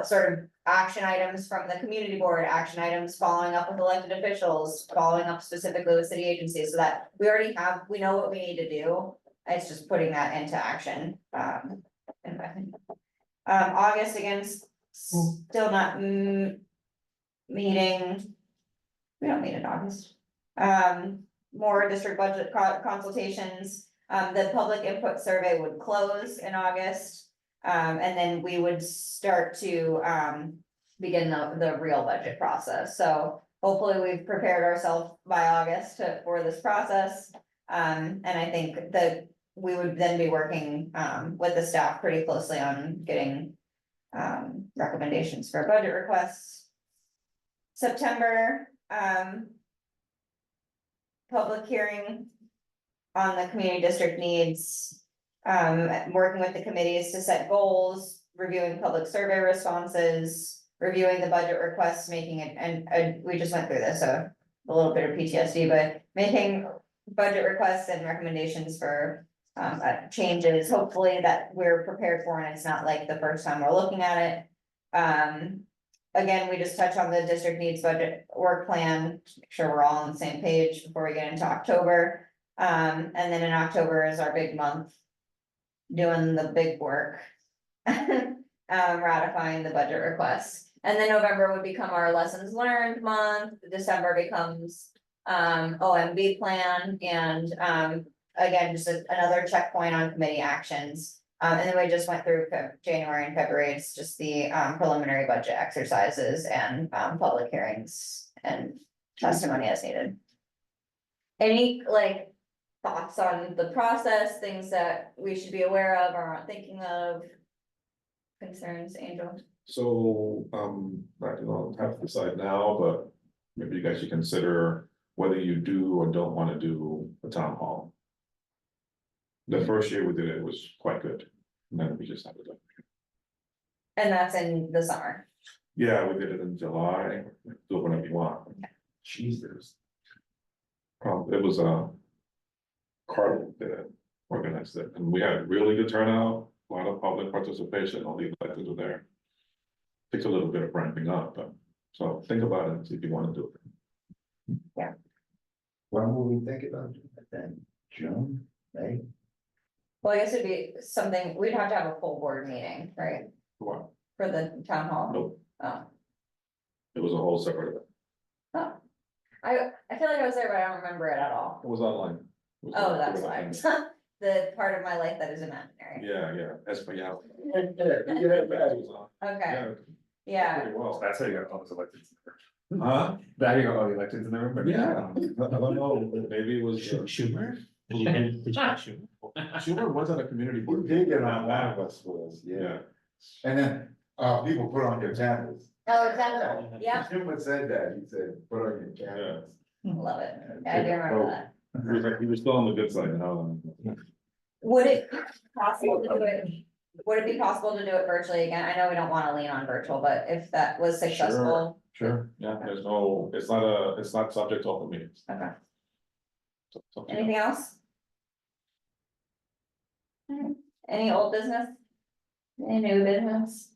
sort of action items from the community board, action items following up with elected officials, following up specifically with city agencies, so that we already have, we know what we need to do. It's just putting that into action, August again, still not, meeting. We don't meet in August. More district budget consultations, the public input survey would close in August. And then we would start to, begin the real budget process, so hopefully we've prepared ourselves by August for this process. And I think that we would then be working, with the staff pretty closely on getting, recommendations for budget requests. September, public hearing on the community district needs, working with the committees to set goals, reviewing public survey responses, reviewing the budget requests, making it, and we just went through this, so a little bit of PTSD, but making budget requests and recommendations for changes, hopefully that we're prepared for, and it's not like the first time we're looking at it. Again, we just touch on the district needs budget work plan, make sure we're all on the same page before we get into October. And then in October is our big month, doing the big work. Ratifying the budget requests, and then November would become our lessons learned month, December becomes OMB plan, and again, just another checkpoint on committee actions. And then we just went through January and February, it's just the preliminary budget exercises and public hearings and testimony as needed. Any thoughts on the process, things that we should be aware of or aren't thinking of? Concerns, Angel? So, I don't have to decide now, but maybe you guys should consider whether you do or don't wanna do a town hall. The first year we did it was quite good, and then we just had it done. And that's in the summer. Yeah, we did it in July, do it whenever you want. Jesus. It was Carl did it, organized it, and we had really good turnout, a lot of public participation, all the electeds were there. Takes a little bit of ramping up, but, so think about it and see if you wanna do it. When will we think about doing it then? June, May? Well, I guess it'd be something, we'd have to have a full board meeting, right, What? for the town hall? Nope, Oh, it was a whole separate event, oh. I feel like I was there, but I don't remember it at all. it was online. It was Oh, a- that's why. The part of my life that is imaginary. Yeah, that's for you. Okay, yeah, Pretty well. That's how you got all those elections. Huh? That you got all the elections in the room. but- Yeah, I don't know, maybe it was. Schumer? Did you get Schumer? Schumer was at a community You board. did get on one of us was, yeah. Yeah, And then, people put on your cameras. oh, exactly, yeah, Schumer said that, he said, put on your cameras. love it, yeah, I do remember that. he was still on the good side, now. Would it be possible to do it, would it be possible to do it virtually again? I know we don't wanna lean on virtual, but if that was successful. Sure, yeah, there's no, it's not subject to open meetings. Okay, So- anything else? Alright, any old business? Any new business?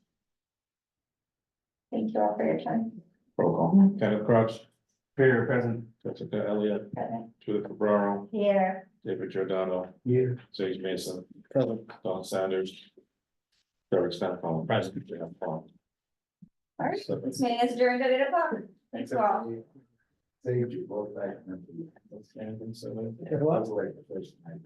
Thank you all for your time. Roll call, Kenneth Crouch, Peter, present. Jessica Elliott, Okay. Judith Cabrera, Here. David Giordano, Yeah. Sage Mason, Present. Don Sanders. Derek Stanford. Present. Yeah, Paul. Alright, this meeting is adjourned at 8 o'clock. Thanks all. Saved you both back. What? Like the first night.